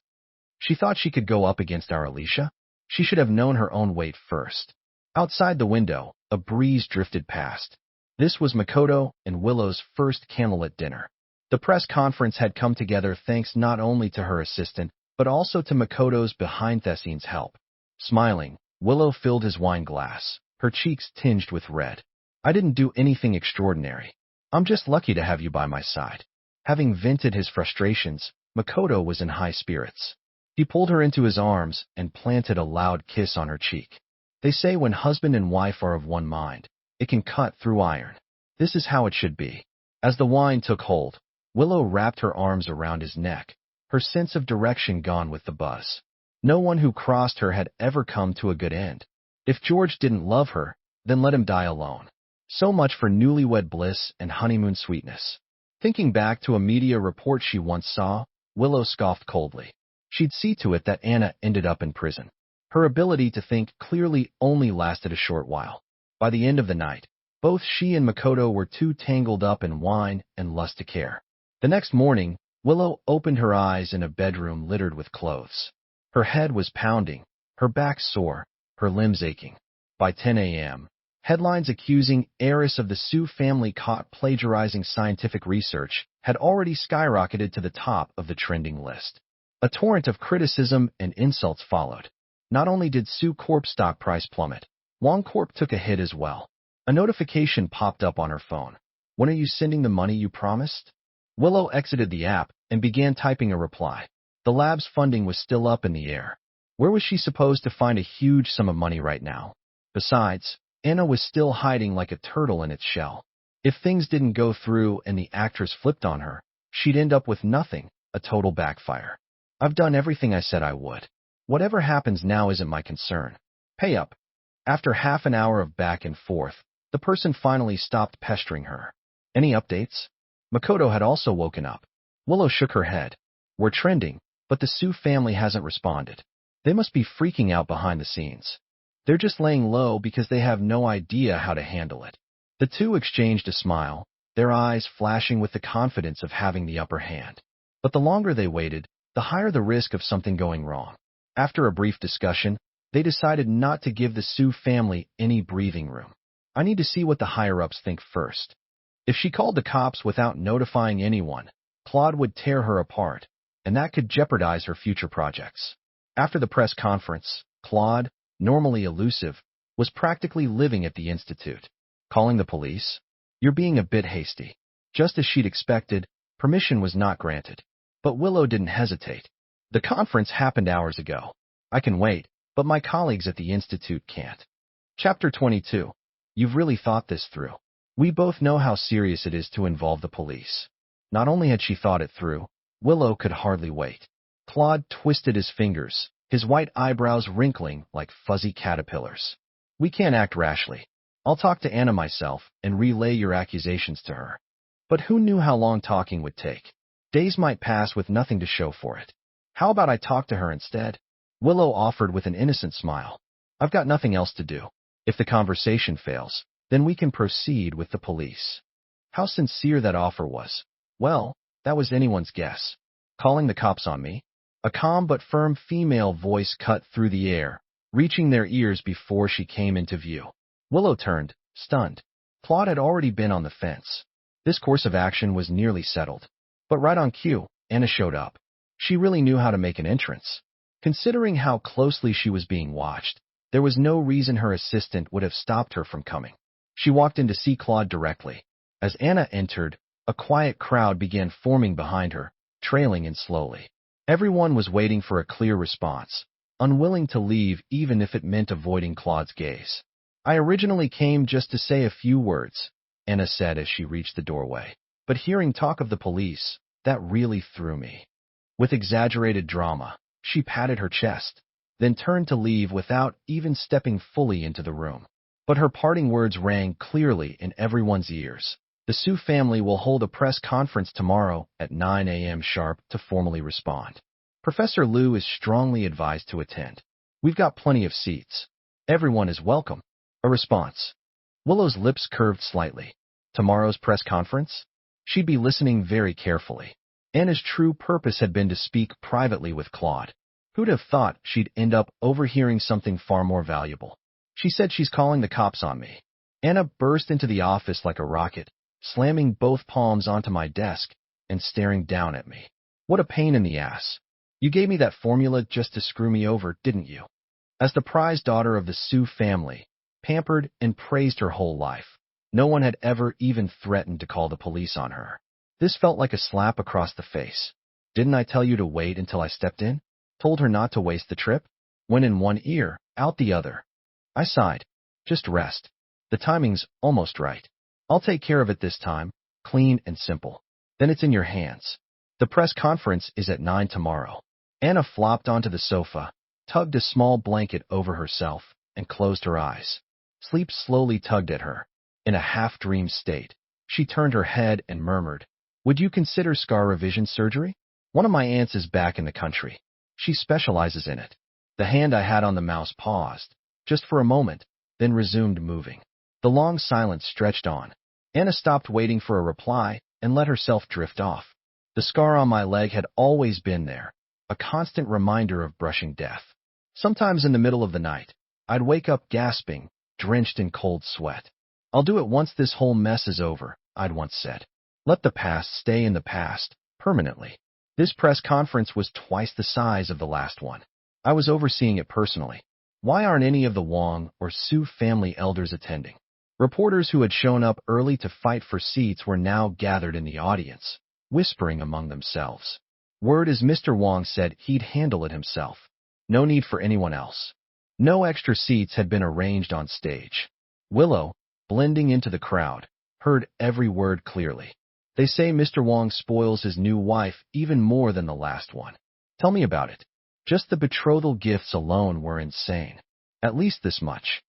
Speaker 1: She thought she could go up against our Alicia? She should have known her own weight first. Outside the window, a breeze drifted past. This was Makoto and Willow's first candlelit dinner. The press conference had come together thanks not only to her assistant, but also to Makoto's behind-the-scenes help. Smiling, Willow filled his wine glass, her cheeks tinged with red. I didn't do anything extraordinary. I'm just lucky to have you by my side. Having vented his frustrations, Makoto was in high spirits. He pulled her into his arms and planted a loud kiss on her cheek. They say when husband and wife are of one mind, it can cut through iron. This is how it should be. As the wine took hold, Willow wrapped her arms around his neck, her sense of direction gone with the buzz. No one who crossed her had ever come to a good end. If George didn't love her, then let him die alone. So much for newlywed bliss and honeymoon sweetness. Thinking back to a media report she once saw, Willow scoffed coldly. She'd see to it that Anna ended up in prison. Her ability to think clearly only lasted a short while. By the end of the night, both she and Makoto were too tangled up in wine and lust to care. The next morning, Willow opened her eyes in a bedroom littered with clothes. Her head was pounding, her back sore, her limbs aching. By 10 a.m., headlines accusing heiress of the Sue family caught plagiarizing scientific research had already skyrocketed to the top of the trending list. A torrent of criticism and insults followed. Not only did Sue Corp's stock price plummet, Wong Corp took a hit as well. A notification popped up on her phone. When are you sending the money you promised? Willow exited the app and began typing a reply. The lab's funding was still up in the air. Where was she supposed to find a huge sum of money right now? Besides, Anna was still hiding like a turtle in its shell. If things didn't go through and the actress flipped on her, she'd end up with nothing, a total backfire. I've done everything I said I would. Whatever happens now isn't my concern. Pay up. After half an hour of back and forth, the person finally stopped pestering her. Any updates? Makoto had also woken up. Willow shook her head. We're trending, but the Sue family hasn't responded. They must be freaking out behind the scenes. They're just laying low because they have no idea how to handle it. The two exchanged a smile, their eyes flashing with the confidence of having the upper hand. But the longer they waited, the higher the risk of something going wrong. After a brief discussion, they decided not to give the Sue family any breathing room. I need to see what the higher-ups think first. If she called the cops without notifying anyone, Claude would tear her apart, and that could jeopardize her future projects. After the press conference, Claude, normally elusive, was practically living at the Institute. Calling the police? You're being a bit hasty. Just as she'd expected, permission was not granted. But Willow didn't hesitate. The conference happened hours ago. I can wait, but my colleagues at the Institute can't. Chapter 22. You've really thought this through. We both know how serious it is to involve the police. Not only had she thought it through, Willow could hardly wait. Claude twisted his fingers, his white eyebrows wrinkling like fuzzy caterpillars. We can't act rashly. I'll talk to Anna myself and relay your accusations to her. But who knew how long talking would take? Days might pass with nothing to show for it. How about I talk to her instead? Willow offered with an innocent smile. I've got nothing else to do. If the conversation fails, then we can proceed with the police. How sincere that offer was. Well, that was anyone's guess. Calling the cops on me? A calm but firm female voice cut through the air, reaching their ears before she came into view. Willow turned, stunned. Claude had already been on the fence. This course of action was nearly settled. But right on cue, Anna showed up. She really knew how to make an entrance. Considering how closely she was being watched, there was no reason her assistant would have stopped her from coming. She walked in to see Claude directly. As Anna entered, a quiet crowd began forming behind her, trailing in slowly. Everyone was waiting for a clear response, unwilling to leave even if it meant avoiding Claude's gaze. I originally came just to say a few words. Anna said as she reached the doorway. But hearing talk of the police, that really threw me. With exaggerated drama, she patted her chest, then turned to leave without even stepping fully into the room. But her parting words rang clearly in everyone's ears. The Sue family will hold a press conference tomorrow at 9 a.m. sharp to formally respond. Professor Liu is strongly advised to attend. We've got plenty of seats. Everyone is welcome. A response. Willow's lips curved slightly. Tomorrow's press conference? She'd be listening very carefully. Anna's true purpose had been to speak privately with Claude. Who'd have thought she'd end up overhearing something far more valuable? She said she's calling the cops on me. Anna burst into the office like a rocket, slamming both palms onto my desk and staring down at me. What a pain in the ass. You gave me that formula just to screw me over, didn't you? As the prized daughter of the Sue family, pampered and praised her whole life, no one had ever even threatened to call the police on her. This felt like a slap across the face. Didn't I tell you to wait until I stepped in? Told her not to waste the trip? Went in one ear, out the other. I sighed. Just rest. The timing's almost right. I'll take care of it this time, clean and simple. Then it's in your hands. The press conference is at 9 tomorrow. Anna flopped onto the sofa, tugged a small blanket over herself, and closed her eyes. Sleep slowly tugged at her. In a half-dream state, she turned her head and murmured, "Would you consider scar revision surgery? One of my aunts is back in the country. She specializes in it." The hand I had on the mouse paused, just for a moment, then resumed moving. The long silence stretched on. Anna stopped waiting for a reply and let herself drift off. The scar on my leg had always been there, a constant reminder of brushing death. Sometimes in the middle of the night, I'd wake up gasping, drenched in cold sweat. "I'll do it once this whole mess is over," I'd once said. Let the past stay in the past, permanently. This press conference was twice the size of the last one. I was overseeing it personally. Why aren't any of the Wong or Sue family elders attending? Reporters who had shown up early to fight for seats were now gathered in the audience, whispering among themselves. Word is Mr. Wong said he'd handle it himself. No need for anyone else. No extra seats had been arranged on stage. Willow, blending into the crowd, heard every word clearly. They say Mr. Wong spoils his new wife even more than the last one. Tell me about it. Just the betrothal gifts alone were insane. At least this much.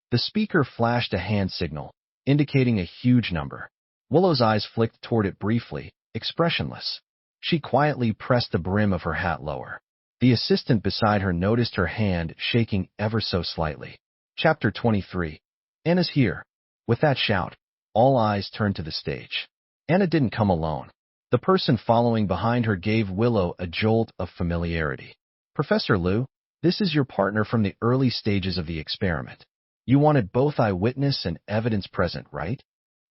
Speaker 1: The speaker flashed a hand signal, indicating a huge number. Willow's eyes flicked toward it briefly, expressionless. She quietly pressed the brim of her hat lower. The assistant beside her noticed her hand shaking ever so slightly. Chapter 23. Anna's here. With that shout, all eyes turned to the stage. Anna didn't come alone. The person following behind her gave Willow a jolt of familiarity. "Professor Liu, this is your partner from the early stages of the experiment. You wanted both eyewitness and evidence present, right?"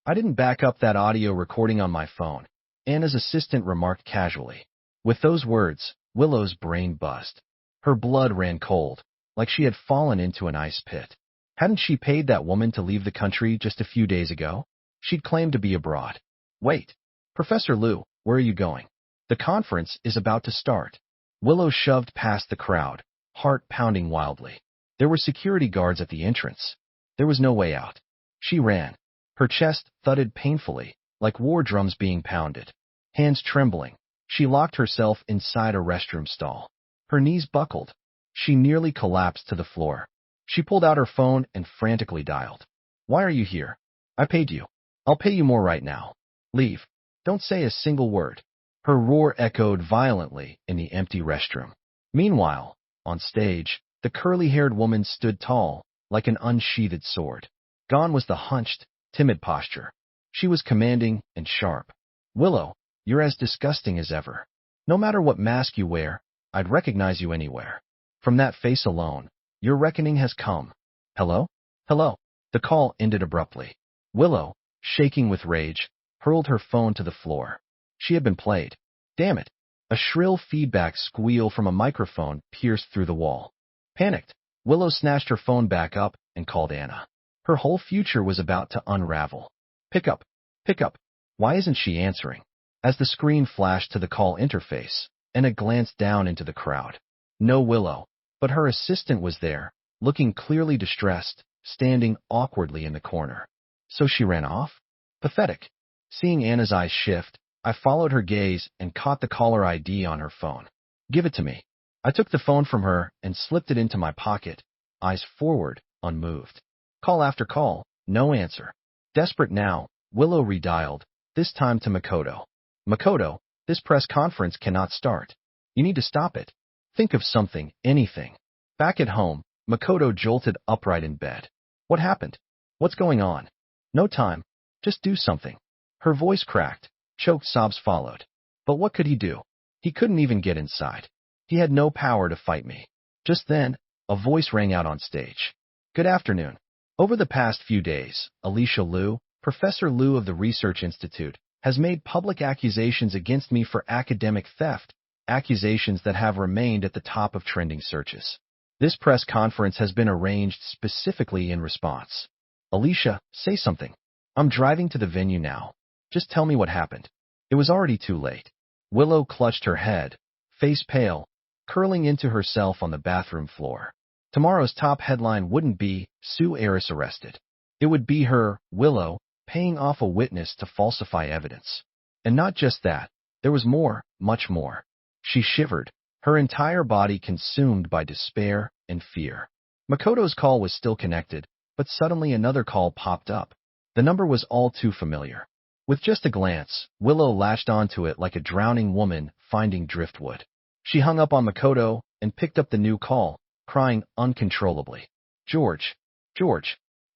Speaker 1: "I didn't back up that audio recording on my phone," Anna's assistant remarked casually. With those words, Willow's brain buzzed. Her blood ran cold, like she had fallen into an ice pit. Hadn't she paid that woman to leave the country just a few days ago? She'd claimed to be abroad. "Wait. Professor Liu, where are you going? The conference is about to start." Willow shoved past the crowd, heart pounding wildly. There were security guards at the entrance. There was no way out. She ran. Her chest thudded painfully, like war drums being pounded. Hands trembling, she locked herself inside a restroom stall. Her knees buckled. She nearly collapsed to the floor. She pulled out her phone and frantically dialed. "Why are you here? I paid you. I'll pay you more right now. Leave. Don't say a single word." Her roar echoed violently in the empty restroom. Meanwhile, on stage, the curly-haired woman stood tall, like an unsheathed sword. Gone was the hunched, timid posture. She was commanding and sharp. "Willow, you're as disgusting as ever. No matter what mask you wear, I'd recognize you anywhere. From that face alone, your reckoning has come. Hello? Hello?" The call ended abruptly. Willow, shaking with rage, hurled her phone to the floor. She had been played. Damn it. A shrill feedback squeal from a microphone pierced through the wall. Panicked, Willow snatched her phone back up and called Anna. Her whole future was about to unravel. Pick up. Pick up. Why isn't she answering? As the screen flashed to the call interface, Anna glanced down into the crowd. No Willow, but her assistant was there, looking clearly distressed, standing awkwardly in the corner. So she ran off? Pathetic. Seeing Anna's eyes shift, I followed her gaze and caught the caller ID on her phone. Give it to me. I took the phone from her and slipped it into my pocket, eyes forward, unmoved. Call after call, no answer. Desperate now, Willow redialed, this time to Makoto. Makoto, this press conference cannot start. You need to stop it. Think of something, anything. Back at home, Makoto jolted upright in bed. What happened? What's going on? No time. Just do something. Her voice cracked. Choked sobs followed. But what could he do? He couldn't even get inside. He had no power to fight me. Just then, a voice rang out on stage. Good afternoon. Over the past few days, Alicia Liu, Professor Liu of the Research Institute, has made public accusations against me for academic theft, accusations that have remained at the top of trending searches. This press conference has been arranged specifically in response. Alicia, say something. I'm driving to the venue now. Just tell me what happened. It was already too late. Willow clutched her head, face pale, curling into herself on the bathroom floor. Tomorrow's top headline wouldn't be Sue Eris arrested. It would be her, Willow, paying off a witness to falsify evidence. And not just that, there was more, much more. She shivered, her entire body consumed by despair and fear. Makoto's call was still connected, but suddenly another call popped up. The number was all too familiar. With just a glance, Willow latched onto it like a drowning woman finding driftwood. She hung up on Makoto and picked up the new call, crying uncontrollably. George,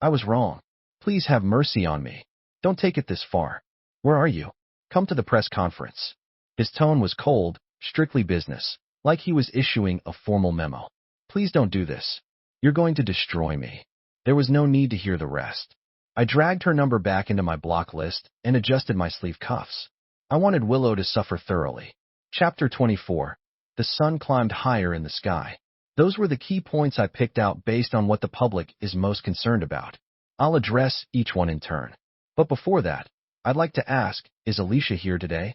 Speaker 1: I was wrong. Please have mercy on me. Don't take it this far. Where are you? Come to the press conference. His tone was cold, strictly business, like he was issuing a formal memo. Please don't do this. You're going to destroy me. There was no need to hear the rest. I dragged her number back into my block list and adjusted my sleeve cuffs. I wanted Willow to suffer thoroughly. Chapter 24. The sun climbed higher in the sky. Those were the key points I picked out based on what the public is most concerned about. I'll address each one in turn. But before that, I'd like to ask, is Alicia here today?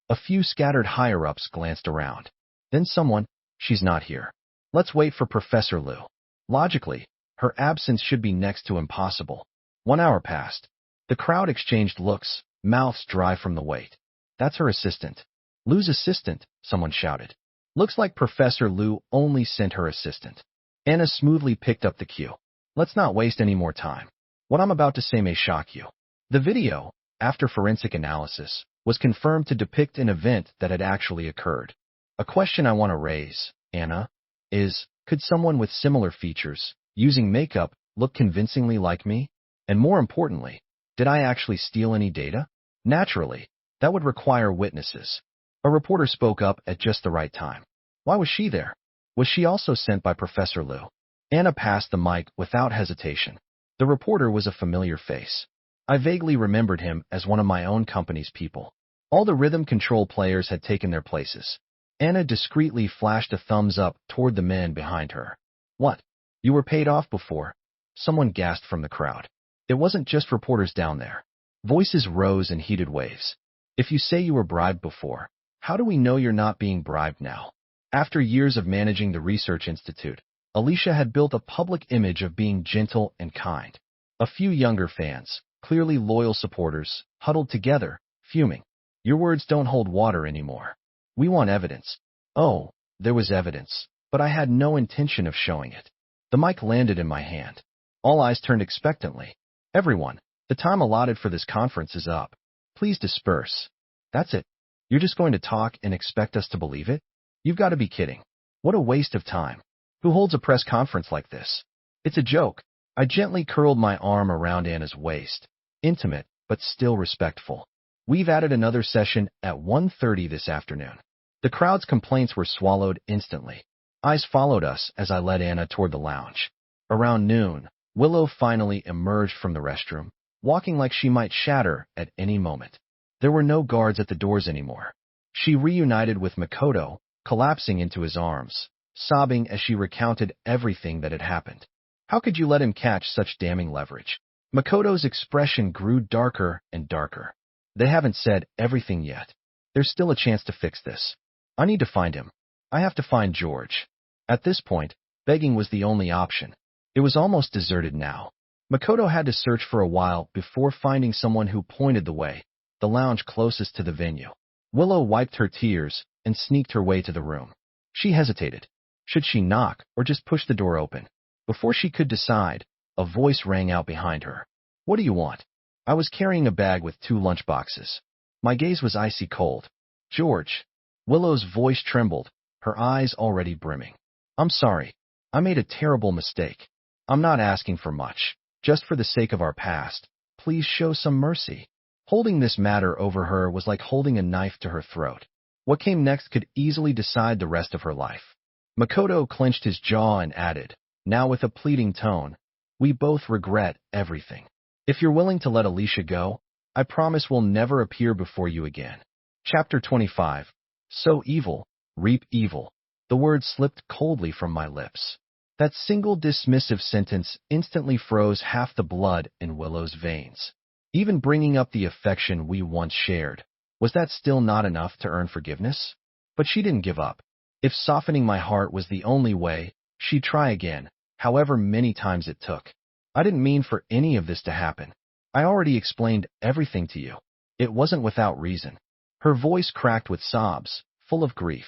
Speaker 1: A few scattered higher-ups glanced around. Then someone, she's not here. Let's wait for Professor Liu. Logically, her absence should be next to impossible. 1 hour passed. The crowd exchanged looks, mouths dry from the wait. That's her assistant. Liu's assistant, someone shouted. Looks like Professor Liu only sent her assistant. Anna smoothly picked up the cue. Let's not waste any more time. What I'm about to say may shock you. The video, after forensic analysis, was confirmed to depict an event that had actually occurred. A question I want to raise, Anna, is, could someone with similar features, using makeup, look convincingly like me? And more importantly, did I actually steal any data? Naturally, that would require witnesses. A reporter spoke up at just the right time. Why was she there? Was she also sent by Professor Liu? Anna passed the mic without hesitation. The reporter was a familiar face. I vaguely remembered him as one of my own company's people. All the rhythm control players had taken their places. Anna discreetly flashed a thumbs up toward the men behind her. What? You were paid off before? Someone gasped from the crowd. It wasn't just reporters down there. Voices rose in heated waves. If you say you were bribed before, how do we know you're not being bribed now? After years of managing the Research Institute, Alicia had built a public image of being gentle and kind. A few younger fans, clearly loyal supporters, huddled together, fuming. Your words don't hold water anymore. We want evidence. Oh, there was evidence, but I had no intention of showing it. The mic landed in my hand. All eyes turned expectantly. Everyone, the time allotted for this conference is up. Please disperse. That's it. You're just going to talk and expect us to believe it? You've got to be kidding. What a waste of time. Who holds a press conference like this? It's a joke. I gently curled my arm around Anna's waist. Intimate, but still respectful. We've added another session at 1:30 this afternoon. The crowd's complaints were swallowed instantly. Eyes followed us as I led Anna toward the lounge. Around noon, Willow finally emerged from the restroom, walking like she might shatter at any moment. There were no guards at the doors anymore. She reunited with Makoto, collapsing into his arms, sobbing as she recounted everything that had happened. How could you let him catch such damning leverage? Makoto's expression grew darker and darker. They haven't said everything yet. There's still a chance to fix this. I need to find him. I have to find George. At this point, begging was the only option. It was almost deserted now. Makoto had to search for a while before finding someone who pointed the way, the lounge closest to the venue. Willow wiped her tears and sneaked her way to the room. She hesitated. Should she knock or just push the door open? Before she could decide, a voice rang out behind her. What do you want? I was carrying a bag with 2 lunchboxes. My gaze was icy cold. George. Willow's voice trembled, her eyes already brimming. I'm sorry. I made a terrible mistake. I'm not asking for much. Just for the sake of our past, please show some mercy. Holding this matter over her was like holding a knife to her throat. What came next could easily decide the rest of her life. Makoto clenched his jaw and added, now with a pleading tone, we both regret everything. If you're willing to let Alicia go, I promise we'll never appear before you again. Chapter 25. Sow evil, reap evil. The words slipped coldly from my lips. That single dismissive sentence instantly froze half the blood in Willow's veins. Even bringing up the affection we once shared, was that still not enough to earn forgiveness? But she didn't give up. If softening my heart was the only way, she'd try again, however many times it took. I didn't mean for any of this to happen. I already explained everything to you. It wasn't without reason. Her voice cracked with sobs, full of grief.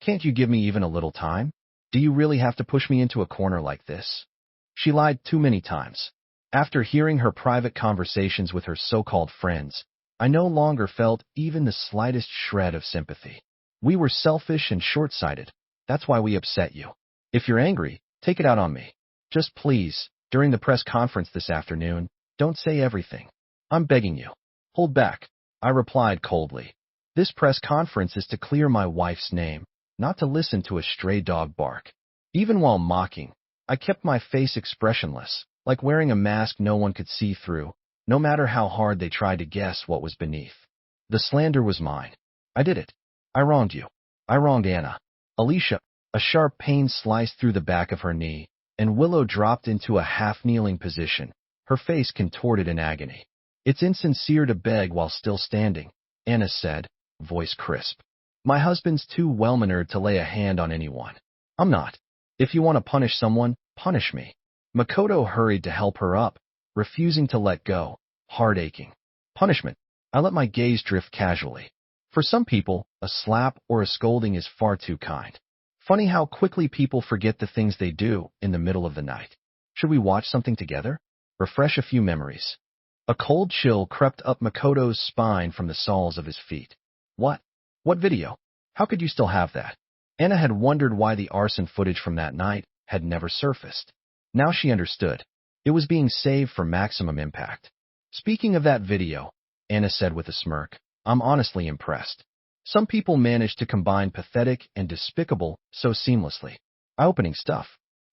Speaker 1: Can't you give me even a little time? Do you really have to push me into a corner like this? She lied too many times. After hearing her private conversations with her so-called friends, I no longer felt even the slightest shred of sympathy. We were selfish and short-sighted. That's why we upset you. If you're angry, take it out on me. Just please, during the press conference this afternoon, don't say everything. I'm begging you. Hold back, I replied coldly. This press conference is to clear my wife's name, not to listen to a stray dog bark. Even while mocking, I kept my face expressionless, like wearing a mask no one could see through, no matter how hard they tried to guess what was beneath. The slander was mine. I did it. I wronged you. I wronged Anna. Alicia. A sharp pain sliced through the back of her knee, and Willow dropped into a half-kneeling position, her face contorted in agony. It's insincere to beg while still standing, Anna said, voice crisp. My husband's too well-mannered to lay a hand on anyone. I'm not. If you want to punish someone, punish me. Makoto hurried to help her up, refusing to let go, heart aching. Punishment. I let my gaze drift casually. For some people, a slap or a scolding is far too kind. Funny how quickly people forget the things they do in the middle of the night. Should we watch something together? Refresh a few memories. A cold chill crept up Makoto's spine from the soles of his feet. What? What video? How could you still have that? Anna had wondered why the arson footage from that night had never surfaced. Now she understood. It was being saved for maximum impact. Speaking of that video, Anna said with a smirk, I'm honestly impressed. Some people manage to combine pathetic and despicable so seamlessly. Eye-opening stuff.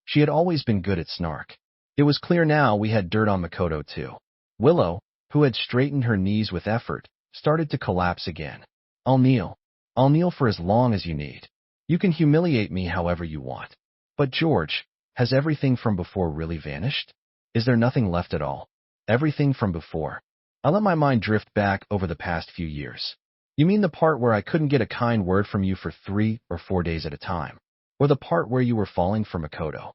Speaker 1: She had always been good at snark. It was clear now we had dirt on Makoto too. Willow, who had straightened her knees with effort, started to collapse again. I'll kneel. I'll kneel for as long as you need. You can humiliate me however you want. But George, has everything from before really vanished? Is there nothing left at all? Everything from before. I let my mind drift back over the past few years. You mean the part where I couldn't get a kind word from you for 3 or 4 days at a time? Or the part where you were falling for Makoto?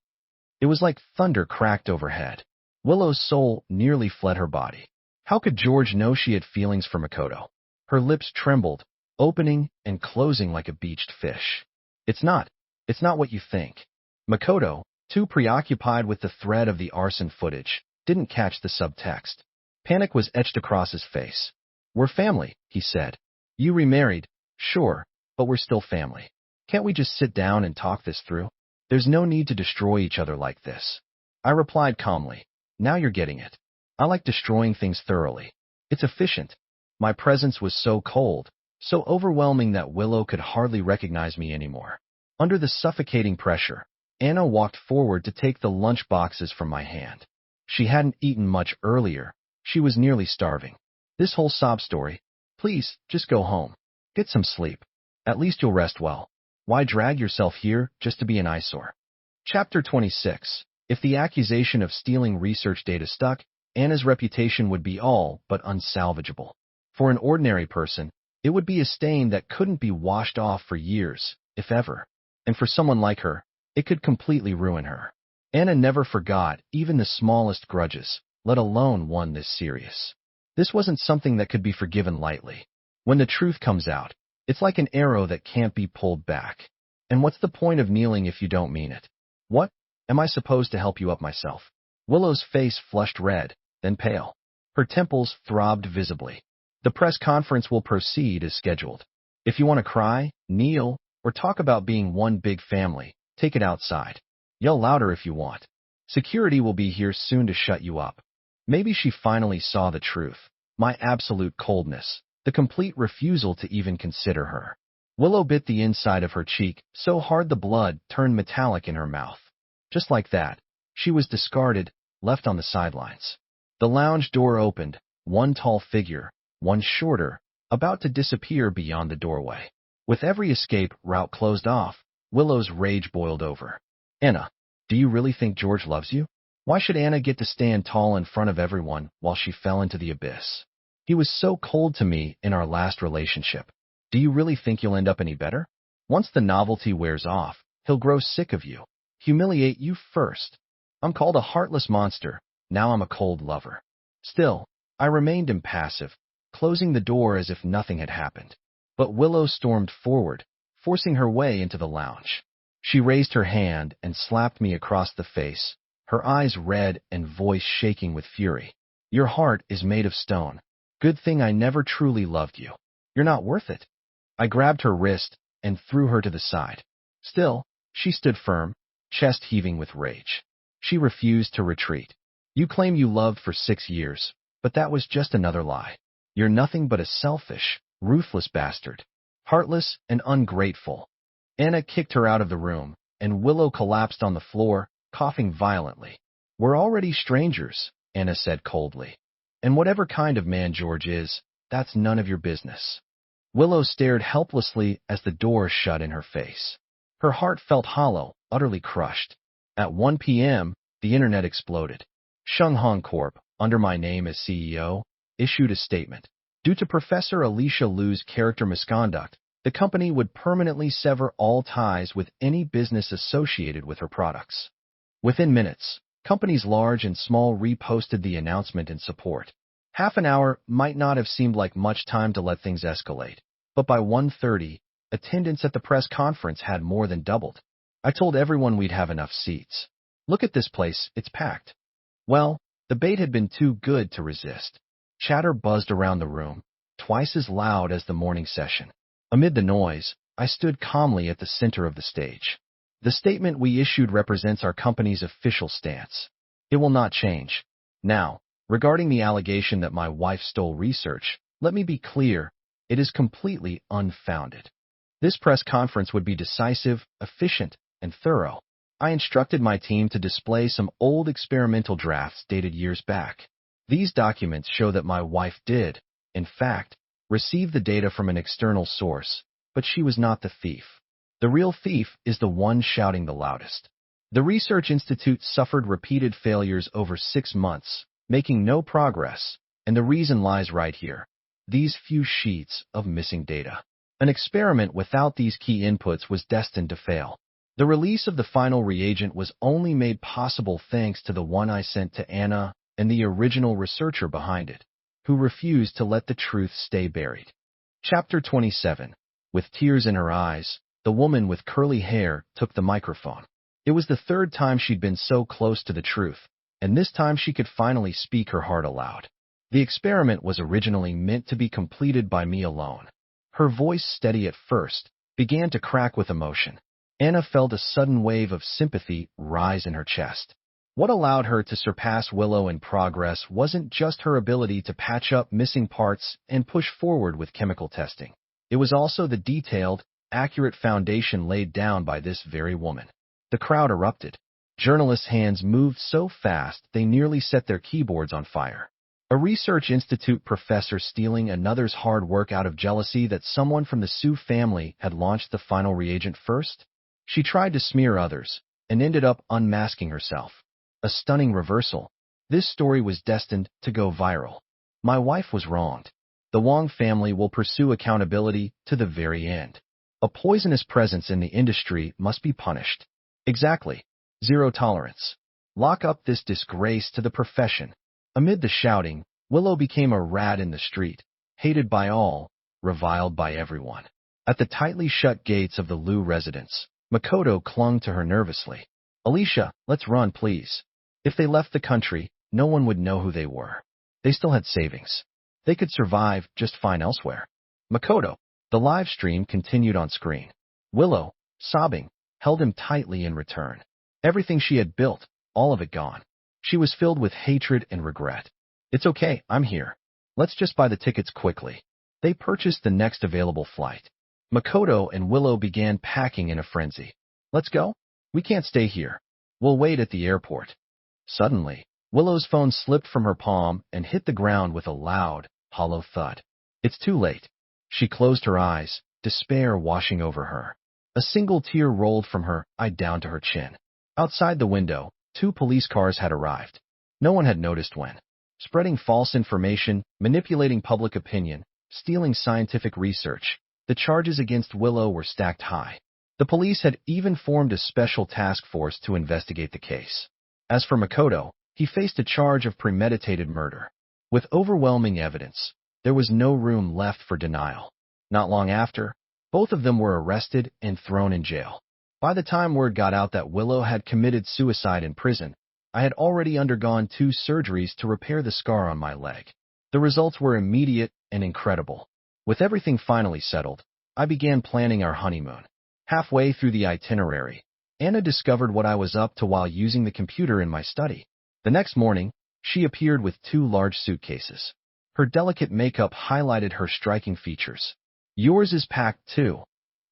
Speaker 1: It was like thunder cracked overhead. Willow's soul nearly fled her body. How could George know she had feelings for Makoto? Her lips trembled, opening and closing like a beached fish. It's not what you think. Makoto, too preoccupied with the thread of the arson footage, didn't catch the subtext. Panic was etched across his face. We're family, he said. You remarried, sure, but we're still family. Can't we just sit down and talk this through? There's no need to destroy each other like this. I replied calmly. Now you're getting it. I like destroying things thoroughly. It's efficient. My presence was so cold, so overwhelming that Willow could hardly recognize me anymore. Under the suffocating pressure, Anna walked forward to take the lunch boxes from my hand. She hadn't eaten much earlier. She was nearly starving. This whole sob story, please, just go home. Get some sleep. At least you'll rest well. Why drag yourself here just to be an eyesore? Chapter 26. If the accusation of stealing research data stuck, Anna's reputation would be all but unsalvageable. For an ordinary person, it would be a stain that couldn't be washed off for years, if ever. And for someone like her, it could completely ruin her. Anna never forgot even the smallest grudges. let alone one this serious. This wasn't something that could be forgiven lightly. When the truth comes out, it's like an arrow that can't be pulled back. And what's the point of kneeling if you don't mean it? What? Am I supposed to help you up myself? Willow's face flushed red, then pale. Her temples throbbed visibly. The press conference will proceed as scheduled. If you want to cry, kneel, or talk about being one big family, take it outside. Yell louder if you want. Security will be here soon to shut you up. Maybe she finally saw the truth. My absolute coldness. The complete refusal to even consider her. Willow bit the inside of her cheek so hard the blood turned metallic in her mouth. Just like that, she was discarded, left on the sidelines. The lounge door opened, one tall figure, one shorter, about to disappear beyond the doorway. With every escape route closed off, Willow's rage boiled over. Anna, do you really think George loves you? Why should Anna get to stand tall in front of everyone while she fell into the abyss? He was so cold to me in our last relationship. Do you really think you'll end up any better? Once the novelty wears off, he'll grow sick of you. Humiliate you first. I'm called a heartless monster. Now I'm a cold lover. Still, I remained impassive, closing the door as if nothing had happened. But Willow stormed forward, forcing her way into the lounge. She raised her hand and slapped me across the face, her eyes red and voice shaking with fury. Your heart is made of stone. Good thing I never truly loved you. You're not worth it. I grabbed her wrist and threw her to the side. Still, she stood firm, chest heaving with rage. She refused to retreat. You claim you loved for 6 years, but that was just another lie. You're nothing but a selfish, ruthless bastard. Heartless and ungrateful. Anna kicked her out of the room, and Willow collapsed on the floor, coughing violently. We're already strangers, Anna said coldly. And whatever kind of man George is, that's none of your business. Willow stared helplessly as the door shut in her face. Her heart felt hollow, utterly crushed. At 1 p.m., the internet exploded. Shenghong Corp, under my name as CEO, issued a statement. Due to Professor Alicia Liu's character misconduct, the company would permanently sever all ties with any business associated with her products. Within minutes, companies large and small reposted the announcement in support. Half an hour might not have seemed like much time to let things escalate, but by 1:30, attendance at the press conference had more than doubled. I told everyone we'd have enough seats. Look at this place, it's packed. Well, the bait had been too good to resist. Chatter buzzed around the room, twice as loud as the morning session. Amid the noise, I stood calmly at the center of the stage. The statement we issued represents our company's official stance. It will not change. Now, regarding the allegation that my wife stole research, let me be clear, it is completely unfounded. This press conference would be decisive, efficient, and thorough. I instructed my team to display some old experimental drafts dated years back. These documents show that my wife did, in fact, receive the data from an external source, but she was not the thief. The real thief is the one shouting the loudest. The Research Institute suffered repeated failures over 6 months, making no progress, and the reason lies right here. These few sheets of missing data. An experiment without these key inputs was destined to fail. The release of the final reagent was only made possible thanks to the one I sent to Anna and the original researcher behind it, who refused to let the truth stay buried. Chapter 27. With tears in her eyes, the woman with curly hair took the microphone. It was the 3rd time she'd been so close to the truth, and this time she could finally speak her heart aloud. The experiment was originally meant to be completed by me alone. Her voice, steady at first, began to crack with emotion. Anna felt a sudden wave of sympathy rise in her chest. What allowed her to surpass Willow in progress wasn't just her ability to patch up missing parts and push forward with chemical testing. It was also the detailed, accurate foundation laid down by this very woman. The crowd erupted. Journalists' hands moved so fast they nearly set their keyboards on fire. A Research Institute professor stealing another's hard work out of jealousy that someone from the Su family had launched the final reagent first? She tried to smear others, and ended up unmasking herself. A stunning reversal. This story was destined to go viral. My wife was wronged. The Wong family will pursue accountability to the very end. A poisonous presence in the industry must be punished. Exactly. Zero tolerance. Lock up this disgrace to the profession. Amid the shouting, Willow became a rat in the street, hated by all, reviled by everyone. At the tightly shut gates of the Liu residence, Makoto clung to her nervously. Alicia, let's run, please. If they left the country, no one would know who they were. They still had savings. They could survive just fine elsewhere. Makoto. The live stream continued on screen. Willow, sobbing, held him tightly in return. Everything she had built, all of it gone. She was filled with hatred and regret. It's okay, I'm here. Let's just buy the tickets quickly. They purchased the next available flight. Makoto and Willow began packing in a frenzy. Let's go? We can't stay here. We'll wait at the airport. Suddenly, Willow's phone slipped from her palm and hit the ground with a loud, hollow thud. It's too late. She closed her eyes, despair washing over her. A single tear rolled from her eye down to her chin. Outside the window, 2 police cars had arrived. No one had noticed when. Spreading false information, manipulating public opinion, stealing scientific research, the charges against Willow were stacked high. The police had even formed a special task force to investigate the case. As for Makoto, he faced a charge of premeditated murder. With overwhelming evidence, there was no room left for denial. Not long after, both of them were arrested and thrown in jail. By the time word got out that Willow had committed suicide in prison, I had already undergone 2 surgeries to repair the scar on my leg. The results were immediate and incredible. With everything finally settled, I began planning our honeymoon. Halfway through the itinerary, Anna discovered what I was up to while using the computer in my study. The next morning, she appeared with 2 large suitcases. Her delicate makeup highlighted her striking features. Yours is packed too,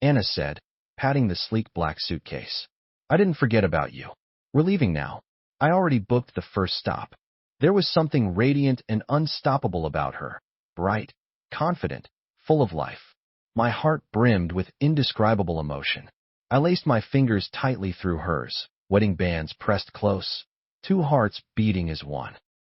Speaker 1: Anna said, patting the sleek black suitcase. I didn't forget about you. We're leaving now. I already booked the first stop. There was something radiant and unstoppable about her. Bright, confident, full of life. My heart brimmed with indescribable emotion. I laced my fingers tightly through hers, wedding bands pressed close, 2 hearts beating as one.